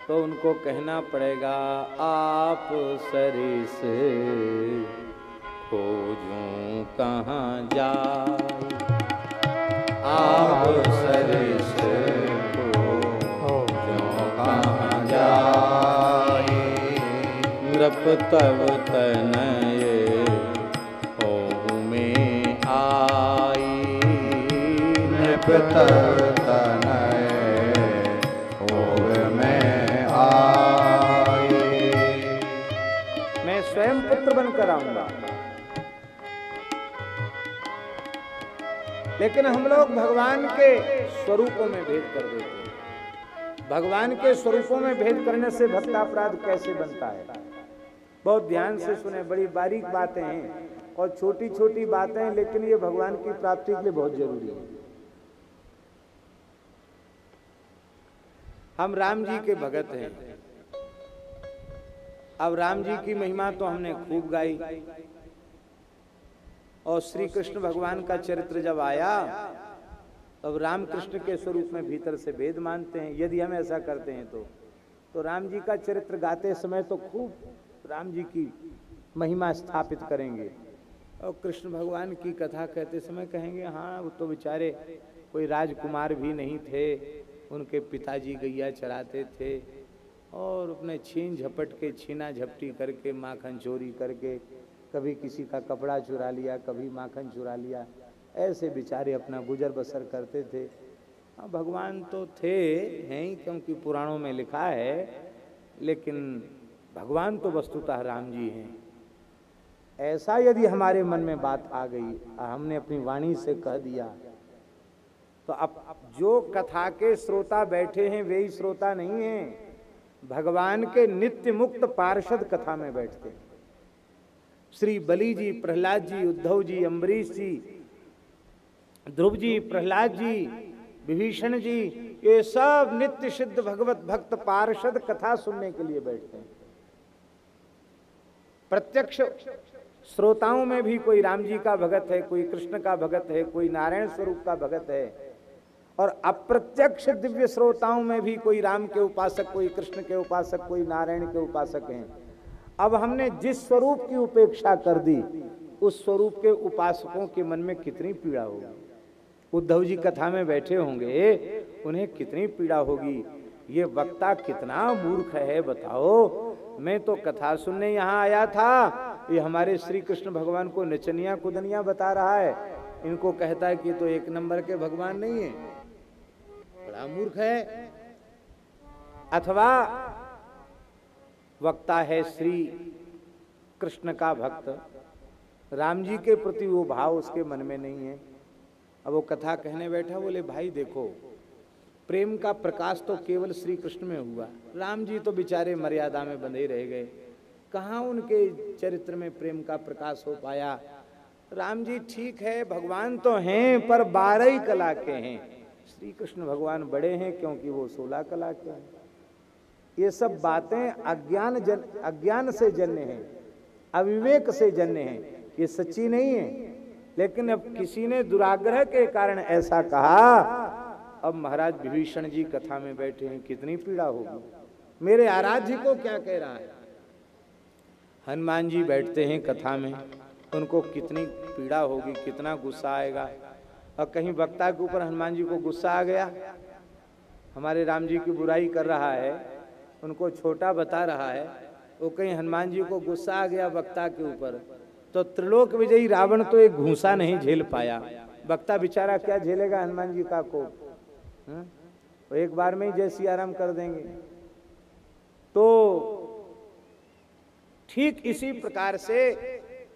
तो उनको कहना पड़ेगा आप सरिस खोजूं कहाँ जाए, आप सरिस खोजूं कहाँ जाए, नृप तव तनय हो में आई, नृप तव तनय हो में आई। मैं स्वयं पुत्र बनकर आऊंगा, लेकिन हम लोग भगवान के स्वरूपों में भेद कर देते हैं। भगवान के स्वरूपों में भेद करने से भक्तापराध कैसे बनता है? बहुत ध्यान से सुने, बड़ी बारीक बातें हैं और छोटी छोटी बातें हैं, लेकिन ये भगवान की प्राप्ति के लिए बहुत जरूरी है। हम राम जी के भगत हैं। अब राम जी की महिमा तो हमने खूब गाई, और श्री कृष्ण भगवान का चरित्र जब आया अब रामकृष्ण के स्वरूप में भीतर से भेद मानते हैं। यदि हम ऐसा करते हैं तो राम जी का चरित्र गाते समय तो खूब राम जी की महिमा स्थापित करेंगे, और कृष्ण भगवान की कथा कहते समय कहेंगे हाँ वो तो बेचारे कोई राजकुमार भी नहीं थे, उनके पिताजी गैया चराते थे और अपने छीन झपट के छीना झपटी करके माखन चोरी करके कभी किसी का कपड़ा चुरा लिया, कभी माखन चुरा लिया, ऐसे बेचारे अपना गुजर बसर करते थे। हाँ भगवान तो थे हैं ही, क्योंकि पुराणों में लिखा है, लेकिन भगवान तो वस्तुतः राम जी हैं। ऐसा यदि हमारे मन में बात आ गई, हमने अपनी वाणी से कह दिया, तो अब जो कथा के श्रोता बैठे हैं वे ही श्रोता नहीं हैं, भगवान के नित्य मुक्त पार्षद कथा में बैठते हैं। श्री बलि जी, प्रहलाद जी, उद्धव जी, अम्बरीश जी, ध्रुव जी, प्रहलाद जी, विभीषण जी, ये सब नित्य सिद्ध भगवत भक्त पार्षद कथा सुनने के लिए बैठते हैं। प्रत्यक्ष श्रोताओं में भी कोई राम जी का भगत है, कोई कृष्ण का भगत है, कोई नारायण स्वरूप का भगत है, और अप्रत्यक्ष दिव्य श्रोताओं में भी कोई राम के उपासक, कोई कृष्ण के उपासक, कोई नारायण के उपासक हैं। अब हमने जिस स्वरूप की उपेक्षा कर दी, उस स्वरूप के उपासकों के मन में कितनी पीड़ा होगी। उद्धव जी कथा में बैठे होंगे, उन्हें कितनी पीड़ा होगी। ये वक्ता कितना मूर्ख है बताओ। मैं तो कथा सुनने यहाँ आया था, ये हमारे श्री कृष्ण भगवान को नचनिया कुदनिया बता रहा है, इनको कहता है कि तो एक नंबर के भगवान नहीं है, बड़ा मूर्ख है। अथवा वक्ता है श्री कृष्ण का भक्त, राम जी के प्रति वो भाव उसके मन में नहीं है। अब वो कथा कहने बैठा, बोले भाई देखो, प्रेम का प्रकाश तो केवल श्री कृष्ण में हुआ, राम जी तो बेचारे मर्यादा में बंधे रह गए, कहाँ उनके चरित्र में प्रेम का प्रकाश हो पाया। राम जी ठीक है भगवान तो हैं, पर 12 कला के हैं। श्री कृष्ण भगवान बड़े हैं क्योंकि वो 16 कला के हैं। ये सब बातें अज्ञान से जन्य हैं, अविवेक से जन्य हैं, ये सच्ची नहीं है। लेकिन अब किसी ने दुराग्रह के कारण ऐसा कहा। अब महाराज विभीषण जी कथा में बैठे हैं, कितनी पीड़ा होगी। मेरे आराध्य को क्या कह रहा है। हनुमान जी बैठते हैं कथा में, उनको कितनी पीड़ा होगी, कितना गुस्सा आएगा। और कहीं वक्ता के ऊपर हनुमान जी को गुस्सा आ गया, हमारे राम जी की बुराई कर रहा है, उनको छोटा बता रहा है, वो कहीं हनुमान जी को गुस्सा आ गया वक्ता के ऊपर, तो त्रिलोक विजयी रावण तो एक घूंसा नहीं झेल पाया। वक्ता बेचारा क्या झेलेगा हनुमान जी का कोप। तो एक बार में ही जय सिया राम कर देंगे। तो ठीक इसी प्रकार से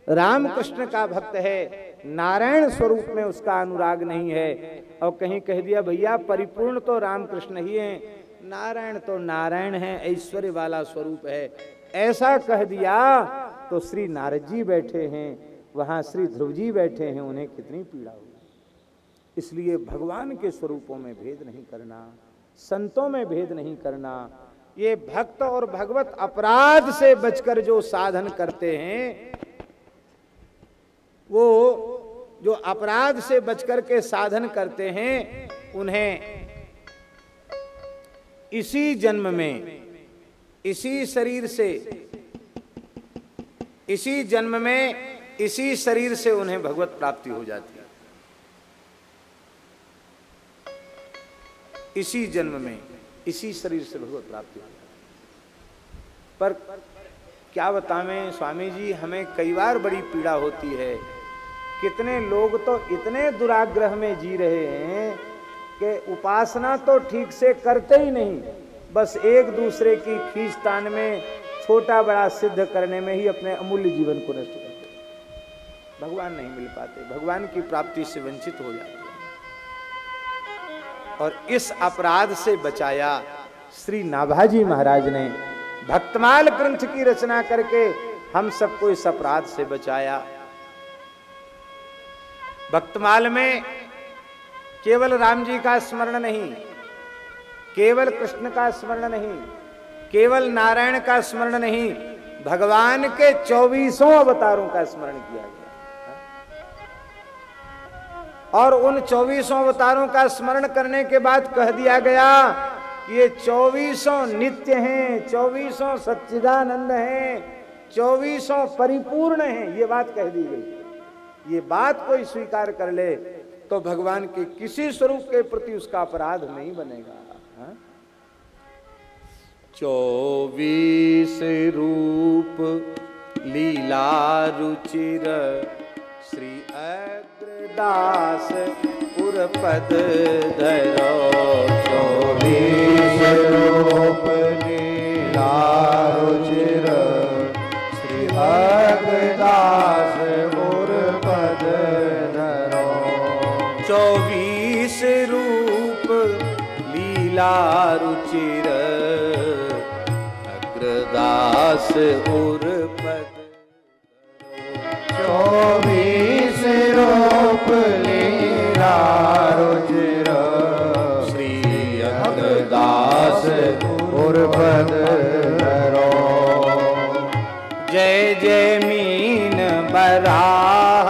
रामकृष्ण का भक्त है, नारायण स्वरूप में उसका अनुराग नहीं है, और कहीं कह दिया भैया परिपूर्ण तो रामकृष्ण ही है, नारायण तो नारायण है, ऐश्वर्य वाला स्वरूप है, ऐसा कह दिया। तो श्री नारद जी बैठे हैं, वहां श्री ध्रुव जी बैठे हैं, उन्हें कितनी पीड़ा हुई। इसलिए भगवान के स्वरूपों में भेद नहीं करना, संतों में भेद नहीं करना। ये भक्त और भगवत अपराध से बचकर जो साधन करते हैं, वो जो अपराध से बचकर के साधन करते हैं, उन्हें इसी जन्म में, इसी शरीर से, इसी जन्म में, इसी शरीर से उन्हें भगवत प्राप्ति हो जाती है। इसी जन्म में, इसी शरीर से भगवत प्राप्ति हो जाती है। पर क्या बतावें स्वामी जी, हमें कई बार बड़ी पीड़ा होती है। कितने लोग तो इतने दुराग्रह में जी रहे हैं कि उपासना तो ठीक से करते ही नहीं, बस एक दूसरे की खींचतान में, छोटा बड़ा सिद्ध करने में ही अपने अमूल्य जीवन को नष्ट करते हैं। भगवान नहीं मिल पाते, भगवान की प्राप्ति से वंचित हो जाते हैं। और इस अपराध से बचाया श्री नाभाजी महाराज ने। भक्तमाल ग्रंथ की रचना करके हम सबको इस अपराध से बचाया। भक्तमाल में केवल राम जी का स्मरण नहीं, केवल कृष्ण का स्मरण नहीं, केवल नारायण का स्मरण नहीं, भगवान के 24 अवतारों का स्मरण किया गया। और उन 24 अवतारों का स्मरण करने के बाद कह दिया गया कि ये 24 नित्य हैं, 24 सच्चिदानंद हैं, 24 परिपूर्ण हैं, ये बात कह दी गई। ये बात कोई स्वीकार कर ले तो भगवान के किसी स्वरूप के प्रति उसका अपराध नहीं बनेगा। 24 रूप लीला रुचिर श्री अग्रदास उरपद धरो। 24 रूप लीला रुचिर श्री अग्रदास उरपद धरो। 24 रूप लीला रुचिर अग्रदास उरपद। 24 रूप लीला रुचिर श्री अग्रदास उरपद धरो। जय जय मीन बराह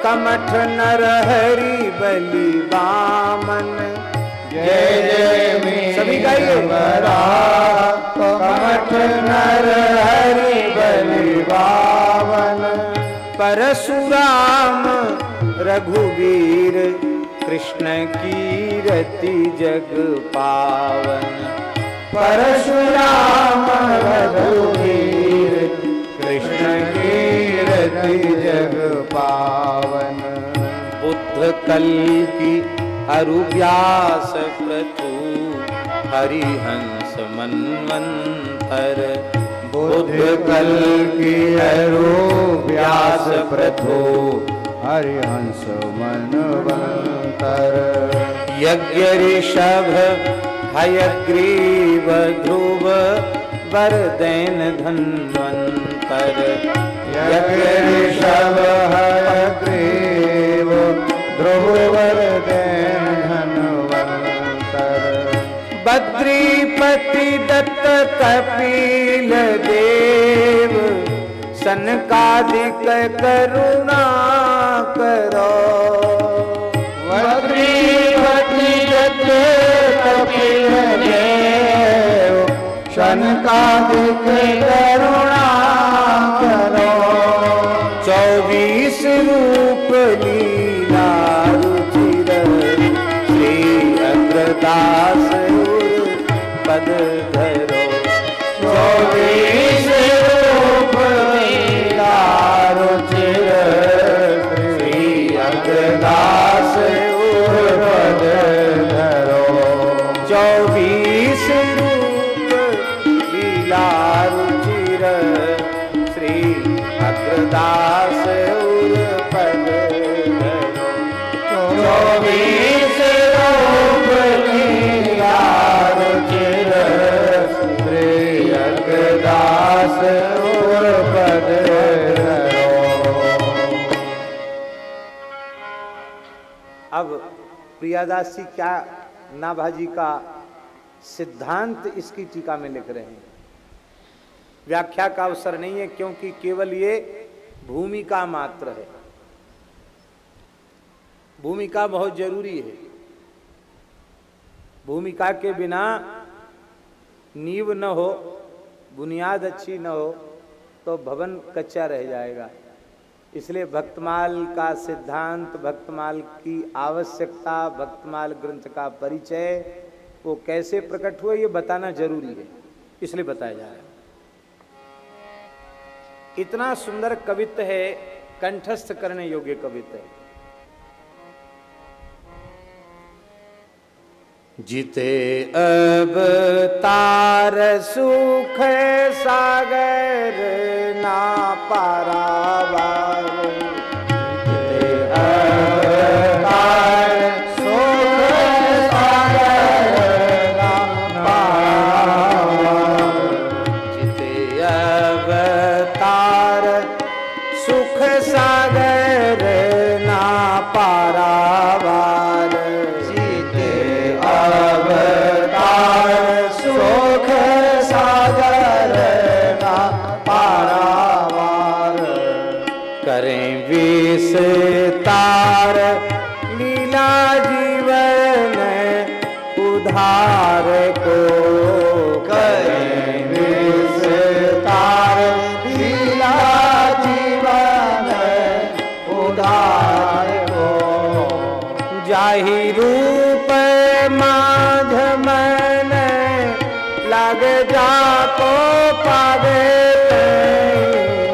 कमठ नर हरि बलि वामन। जय जय मीन सभी गाइए। बराह कमठ नर हरि बलि वामन। परशुराम रघुवीर कृष्ण कीरति जग पावन। परशुराम रघुवीर कृष्ण कीरति जग पावन। बुद्ध कल की अरु व्यास प्रथु हरिहंस मनवंतर। बुद्ध कल की अरु व्यास प्रथु हरिहंस मनवंतर। यज्ञ ऋषभ हयग्रीव ध्रुव वरदैन धन्वंतर। यज्ञ ऋषभ हयग्रीव ध्रुव वरदैन धन्वंतर। बद्रीपति दत्त कपिल देव सनकादिक करुणा करो। बद्रीपति दत्त कपिल देव सनकादिक करुणा करो। 24 रूप लीला रुचिर श्री अग्रदास पद धरो। 24 रूप लीला रुचिर श्री अग्रदास पद धरो। 24 रूप लीला रुचिर श्री अग्रदास पद धरो। 24 रूप लीला रुचिर श्री अग्रदास पद धरो। अब प्रियादास जी क्या नाभाजी का सिद्धांत इसकी टीका में लिख रहे हैं। व्याख्या का अवसर नहीं है क्योंकि केवल ये भूमिका मात्र है। भूमिका बहुत जरूरी है। भूमिका के बिना नींव न हो, बुनियाद अच्छी न हो तो भवन कच्चा रह जाएगा। इसलिए भक्तमाल का सिद्धांत, भक्तमाल की आवश्यकता, भक्तमाल ग्रंथ का परिचय वो कैसे प्रकट हुआ ये बताना जरूरी है, इसलिए बताया जा रहा है। इतना सुंदर कवित्व है, कंठस्थ करने योग्य कवित्व है। जिते अब तार सुख सागर ना पारावार। जिते अब तार सुख सागर ना पारावार। जिते अब तार सुख सागर ना पारावार। सुख सागर ना पारावार। उधार को, करें विस्तार लीला जीवन उधार को। जाहि रूप माध मन लग जाको पावे,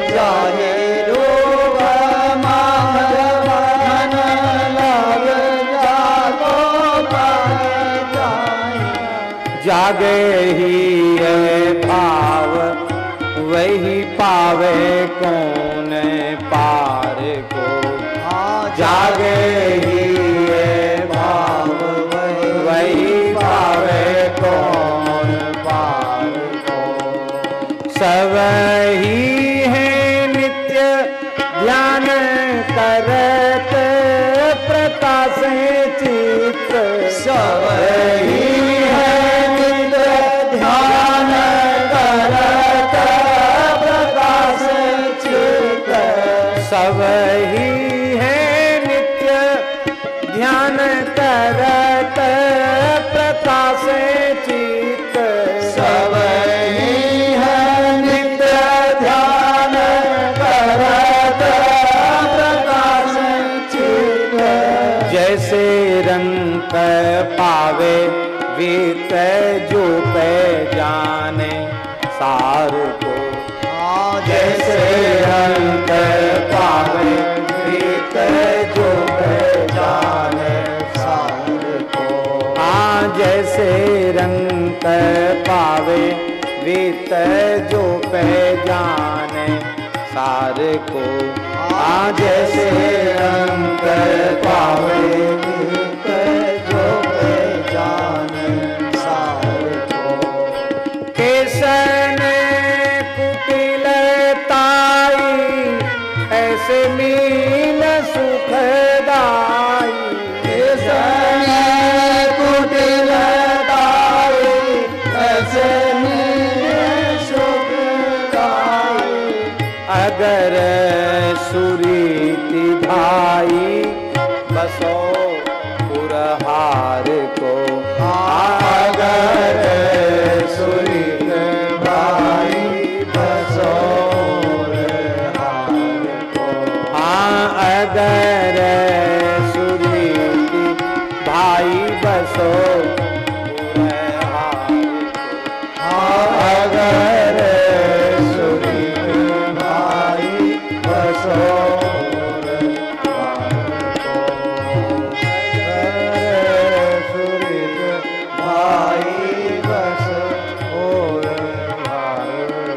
जाहि रूप माध मन लग जाको पावे। जागे ही ये भाव वही पावे कौन पार को। जागे ही ये भाव वही पावे कौन पार को। सब ही है नित्य ध्यान करत प्रकाश चित्त, सब ही है नित्य ध्यान करत प्रकाश चित्त। सब ही है नित्य ध्यान करत प्रकाश चित्त। सब ही है नित्य ध्यान करत प्रकाश चित्त। जैसे रंग पावे वीत जो पे जाने सार को। जैसे रंग पावे वीत जो जाने सार को। जैसे रंग पावे वीत जो पे जाने सार को। जैसे रंग पावे वीत जो जाने सार को। केसन कुटिलताई ऐसे मीन सुखदाई। केसन कुटिलताई ऐसे मीन सुखदाई। अगर सुरीति भाई बसो पुरहार को। अगर सुरीत भाई बसो पुरहार को। अगर सुरीति भाई बसो पुरहार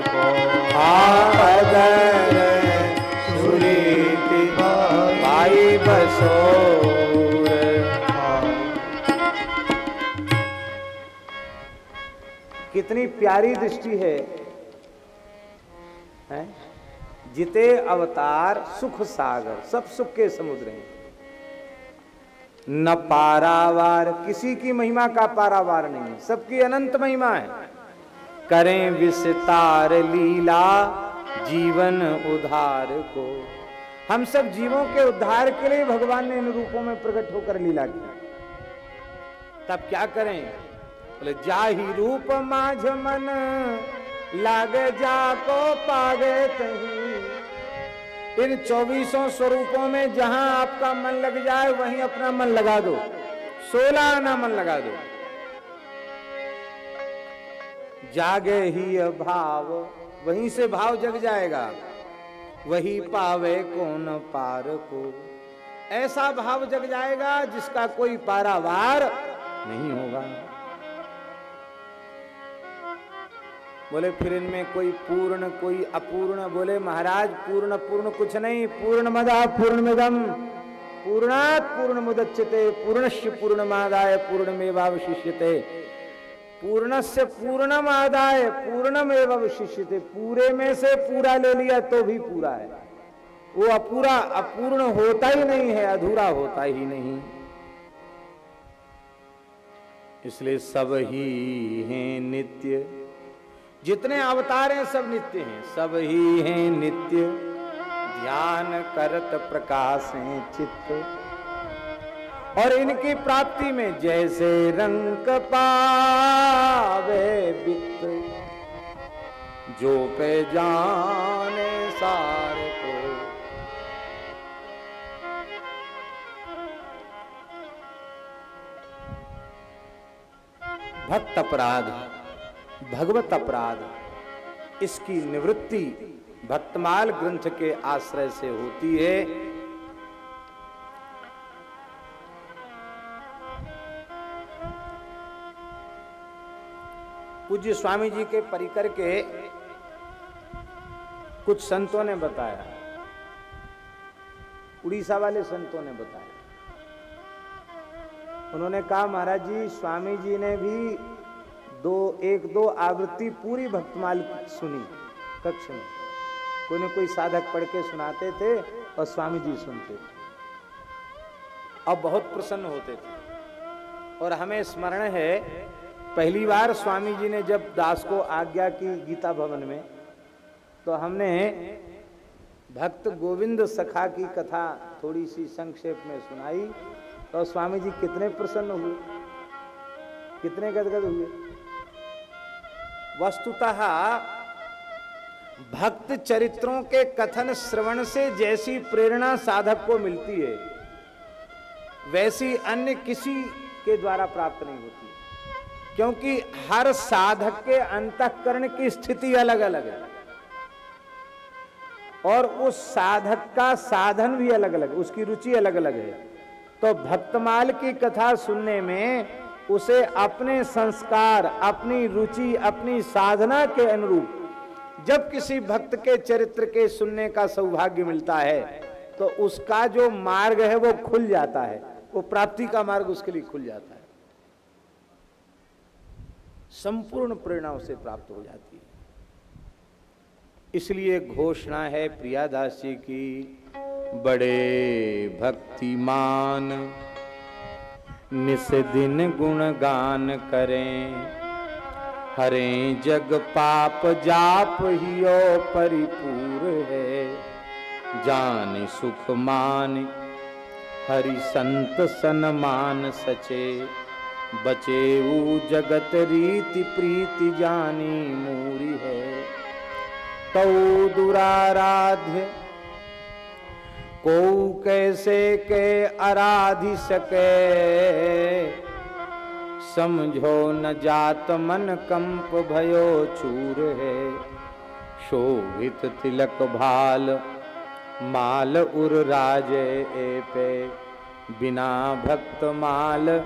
को। अगर सुरीत भाई बसो कितनी प्यारी दृष्टि है, हैं? जिते अवतार सुख सागर, सब सुख के समुद्र हैं। न पारावार, किसी की महिमा का पारावार नहीं, सबकी अनंत महिमा है। करें विस्तार लीला जीवन उद्धार को। हम सब जीवों के उद्धार के लिए भगवान ने इन रूपों में प्रकट होकर लीला की। तब क्या करें? बोले जाहि रूप माझ मन लाग जाको पागे तहीं। इन 24 स्वरूपों में जहां आपका मन लग जाए वहीं अपना मन लगा दो, 16 आना मन लगा दो। जागे ही भाव, वहीं से भाव जग जाएगा। वही पावे कौन पार को। ऐसा भाव जग जाएगा जिसका कोई पारावार नहीं होगा। बोले फिर इनमें कोई पूर्ण कोई अपूर्ण। बोले महाराज पूर्ण पूर्ण कुछ नहीं। पूर्णमदः पूर्णमिदं पूर्णात् पूर्णमुदच्यते पूर्णस्य पूर्णमादाय पूर्णमेवावशिष्यते। पूर्णस्य पूर्णमादाय पूर्णमेवावशिष्यते। पूरे में से पूरा ले लिया तो भी पूरा है। वो अपूरा अपूर्ण होता ही नहीं है, अधूरा होता ही नहीं। इसलिए सब ही हैं नित्य। जितने अवतार हैं सब नित्य हैं, सब ही हैं नित्य। ध्यान करत प्रकाश हैं चित्त। और इनकी प्राप्ति में जैसे रंग पावे बित, जो पे जाने सारे को। भक्त अपराध, भगवत अपराध, इसकी निवृत्ति भक्तमाल ग्रंथ के आश्रय से होती है। पूज्य स्वामी जी के परिकर के कुछ संतों ने बताया, उड़ीसा वाले संतों ने बताया। उन्होंने कहा महाराज जी, स्वामी जी ने भी एक दो आवृत्ति पूरी भक्तमाल सुनी कक्ष में। कोई न कोई साधक पढ़ के सुनाते थे और स्वामी जी सुनते थे और बहुत प्रसन्न होते थे। और हमें स्मरण है, पहली बार स्वामी जी ने जब दास को आज्ञा की गीता भवन में, तो हमने भक्त गोविंद सखा की कथा थोड़ी सी संक्षेप में सुनाई, तो स्वामी जी कितने प्रसन्न हुए, कितने गदगद हुए। वस्तुतः भक्त चरित्रों के कथन श्रवण से जैसी प्रेरणा साधक को मिलती है, वैसी अन्य किसी के द्वारा प्राप्त नहीं होती, क्योंकि हर साधक के अंतःकरण की स्थिति अलग अलग है और उस साधक का साधन भी अलग अलग, उसकी रुचि अलग अलग है। तो भक्तमाल की कथा सुनने में उसे अपने संस्कार, अपनी रुचि, अपनी साधना के अनुरूप जब किसी भक्त के चरित्र के सुनने का सौभाग्य मिलता है, तो उसका जो मार्ग है वो खुल जाता है, वो प्राप्ति का मार्ग उसके लिए खुल जाता है, संपूर्ण प्रेरणा उसे प्राप्त हो जाती है। इसलिए घोषणा है प्रियादास जी की, बड़े भक्तिमान निस दिन गुणगान करें, हरें जग पाप जाप हियो परिपूर है, जान सुख मान हरि संत सन्मान सचे, बचे ऊ जगत रीति प्रीति जानी मूरी है, तो दुराराध्य को कैसे के आराधि सके, समझो न जात मन कंप भयो चूर है, शोभित तिलक भाल माल उर राजे ए पे, बिना भक्त माल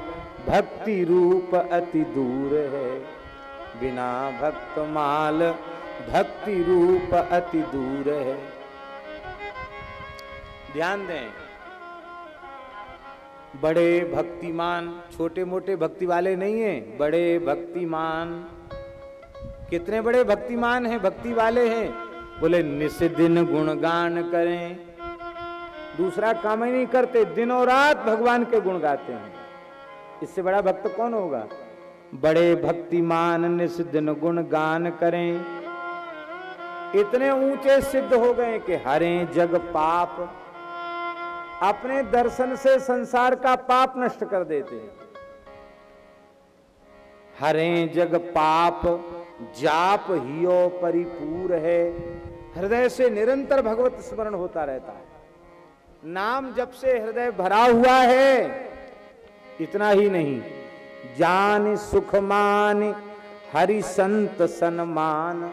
भक्ति रूप अति दूर है, बिना भक्त माल भक्ति रूप अति दूर है। ध्यान दें, बड़े भक्तिमान, छोटे मोटे भक्ति वाले नहीं हैं, बड़े भक्तिमान। कितने बड़े भक्तिमान हैं, भक्ति वाले हैं? बोले निस दिन गुणगान करें, दूसरा काम ही नहीं करते, दिनों रात भगवान के गुण गाते हैं। इससे बड़ा भक्त कौन होगा? बड़े भक्तिमान निस दिन गुण गान करें, इतने ऊंचे सिद्ध हो गए कि हरें जग पाप, अपने दर्शन से संसार का पाप नष्ट कर देते हैं। हरें जग पाप जाप हियो परिपूर है, हृदय से निरंतर भगवत स्मरण होता रहता है, नाम जप से हृदय भरा हुआ है। इतना ही नहीं, जान सुख मान हरि संत सन्मान,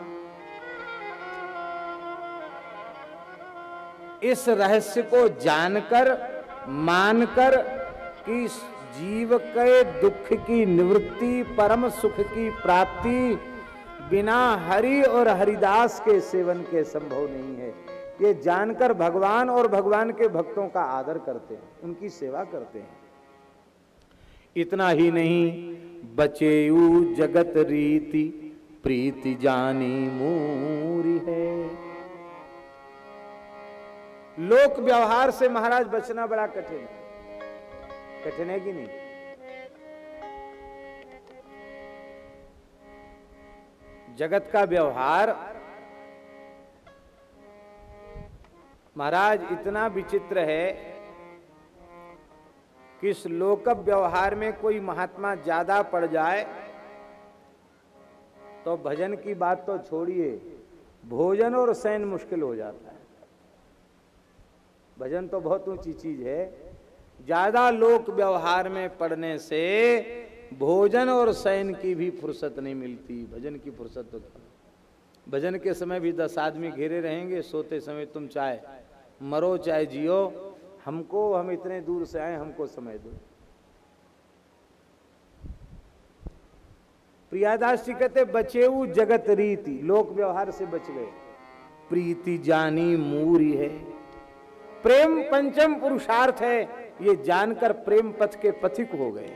इस रहस्य को जानकर मानकर कि जीव के दुख की निवृत्ति, परम सुख की प्राप्ति बिना हरि और हरिदास के सेवन के संभव नहीं है, ये जानकर भगवान और भगवान के भक्तों का आदर करते हैं, उनकी सेवा करते हैं। इतना ही नहीं, बचेऊ जगत रीति प्रीति जानी मूरी है। लोक व्यवहार से महाराज बचना बड़ा कठिन है, कठिन है कि नहीं? जगत का व्यवहार महाराज इतना विचित्र है कि इस लोक व्यवहार में कोई महात्मा ज्यादा पड़ जाए तो भजन की बात तो छोड़िए, भोजन और शयन मुश्किल हो जाता है। भजन तो बहुत ऊंची चीज है, ज्यादा लोक व्यवहार में पड़ने से भोजन और शयन की भी फुर्सत नहीं मिलती। भजन की फुर्सत तो, भजन के समय भी 10 आदमी घेरे रहेंगे, सोते समय तुम चाहे मरो चाहे जियो, हमको, हम इतने दूर से आए, हमको समय दो। प्रियादास जी कहते बचेऊ जगत रीति, लोक व्यवहार से बच गए। प्रीति जानी मूरी है, प्रेम पंचम पुरुषार्थ है, ये जानकर प्रेम पथ के पथिक हो गए।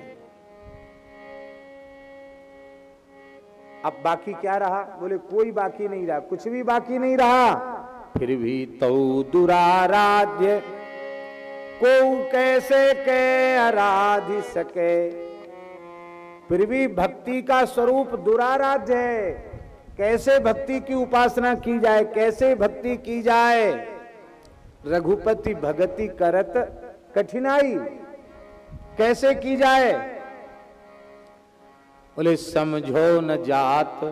अब बाकी क्या रहा? बोले कोई बाकी नहीं रहा, कुछ भी बाकी नहीं रहा। फिर भी तो दुराराध्य को कैसे के आराधि सके। फिर भी भक्ति का स्वरूप दुराराध्य है, कैसे भक्ति की उपासना की जाए, कैसे भक्ति की जाए। रघुपति भगति करत कठिनाई, कैसे की जाए? बोले समझो न जात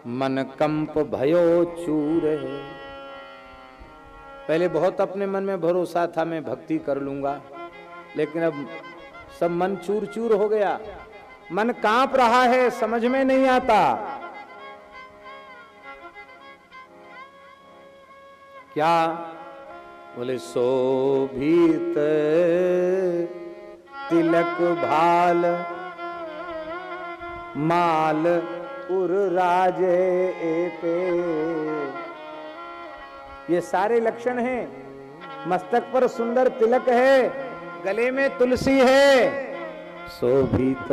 मन कंप भयो चूर है। पहले बहुत अपने मन में भरोसा था मैं भक्ति कर लूंगा, लेकिन अब सब मन चूर चूर हो गया, मन कांप रहा है, समझ में नहीं आता। क्या? बोले शोभित तिलक भाल माल उर राजे पे, ये सारे लक्षण हैं। मस्तक पर सुंदर तिलक है, गले में तुलसी है। शोभित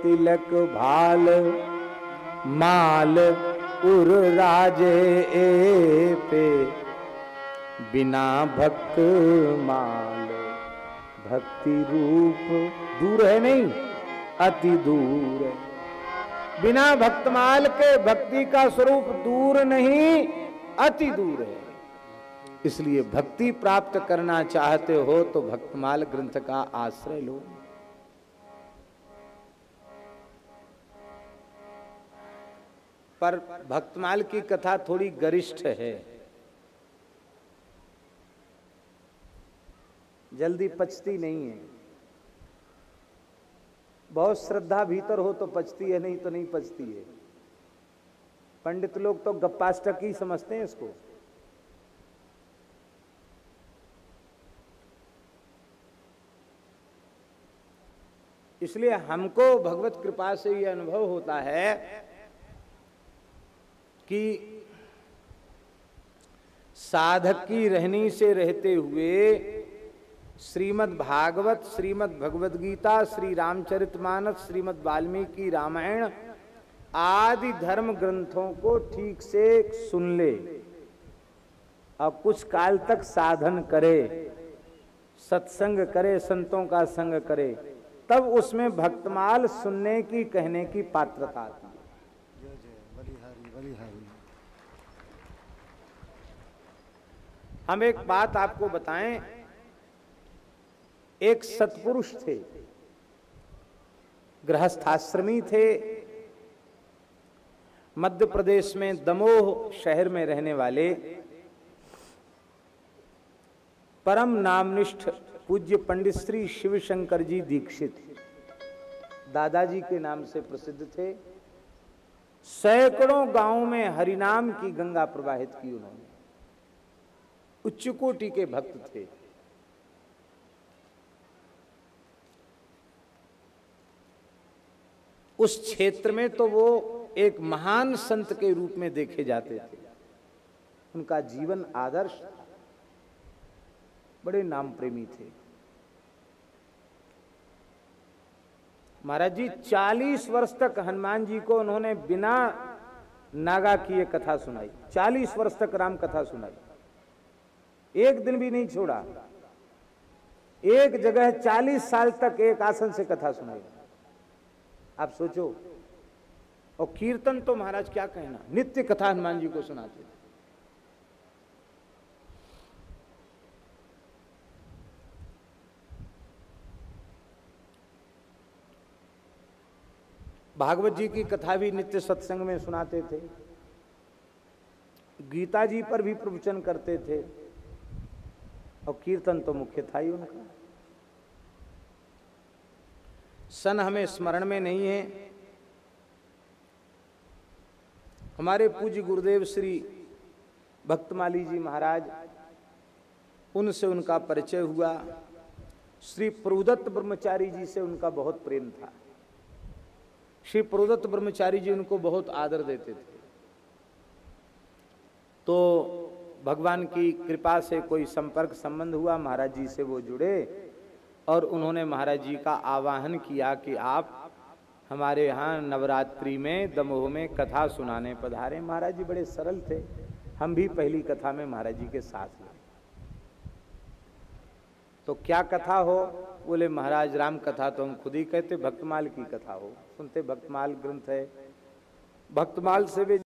तिलक भाल माल उर राजे पे, बिना भक्त माल भक्ति रूप दूर है, नहीं अति दूर है। बिना भक्तमाल के भक्ति का स्वरूप दूर नहीं, अति दूर है। इसलिए भक्ति प्राप्त करना चाहते हो तो भक्तमाल ग्रंथ का आश्रय लो। पर भक्तमाल की कथा थोड़ी गरिष्ठ है, जल्दी पचती नहीं है। बहुत श्रद्धा भीतर हो तो पचती है, नहीं तो नहीं पचती है। पंडित लोग तो गप्पाष्टक ही समझते हैं इसको। इसलिए हमको भगवत कृपा से यह अनुभव होता है कि साधक की रहनी से रहते हुए श्रीमद् भागवत, श्रीमद् भगवद गीता, श्री रामचरितमानस, श्रीमद् वाल्मीकि रामायण आदि धर्म ग्रंथों को ठीक से सुन ले और कुछ काल तक साधन करे, सत्संग करे, संतों का संग करे, तब उसमें भक्तमाल सुनने की, कहने की पात्रता आती है। हम एक बात आपको बताएं, एक सत्पुरुष थे, गृहस्थाश्रमी थे, मध्य प्रदेश में दमोह शहर में रहने वाले परम नामनिष्ठ पूज्य पंडित श्री शिवशंकर जी दीक्षित दादाजी के नाम से प्रसिद्ध थे। सैकड़ों गांवों में हरिनाम की गंगा प्रवाहित की उन्होंने, उच्च कोटि के भक्त थे। उस क्षेत्र में तो वो एक महान संत के रूप में देखे जाते थे। उनका जीवन आदर्श था, बड़े नाम प्रेमी थे। महाराज जी 40 वर्ष तक हनुमान जी को उन्होंने बिना नागा किए कथा सुनाई। 40 वर्ष तक राम कथा सुनाई, एक दिन भी नहीं छोड़ा। एक जगह 40 साल तक एक आसन से कथा सुनाई। आप सोचो। और कीर्तन तो महाराज क्या कहना, नित्य कथा हनुमान जी को सुनाते थे। भागवत जी की कथा भी नित्य सत्संग में सुनाते थे, गीता जी पर भी प्रवचन करते थे, और कीर्तन तो मुख्य था ही उनका। सन हमें स्मरण में नहीं है। हमारे पूज्य गुरुदेव श्री भक्तमाली जी महाराज, उनसे उनका परिचय हुआ। श्री प्रभुदत्त ब्रह्मचारी जी से उनका बहुत प्रेम था। श्री प्रभुदत्त ब्रह्मचारी जी उनको बहुत आदर देते थे। तो भगवान की कृपा से कोई संपर्क संबंध हुआ, महाराज जी से वो जुड़े और उन्होंने महाराज जी का आवाहन किया कि आप हमारे यहाँ नवरात्रि में दमोह में कथा सुनाने पधारे। महाराज जी बड़े सरल थे, हम भी पहली कथा में महाराज जी के साथ हुए। तो क्या कथा हो? बोले महाराज राम कथा तो हम खुद ही कहते, भक्तमाल की कथा हो। सुनते भक्तमाल ग्रंथ है, भक्तमाल से वे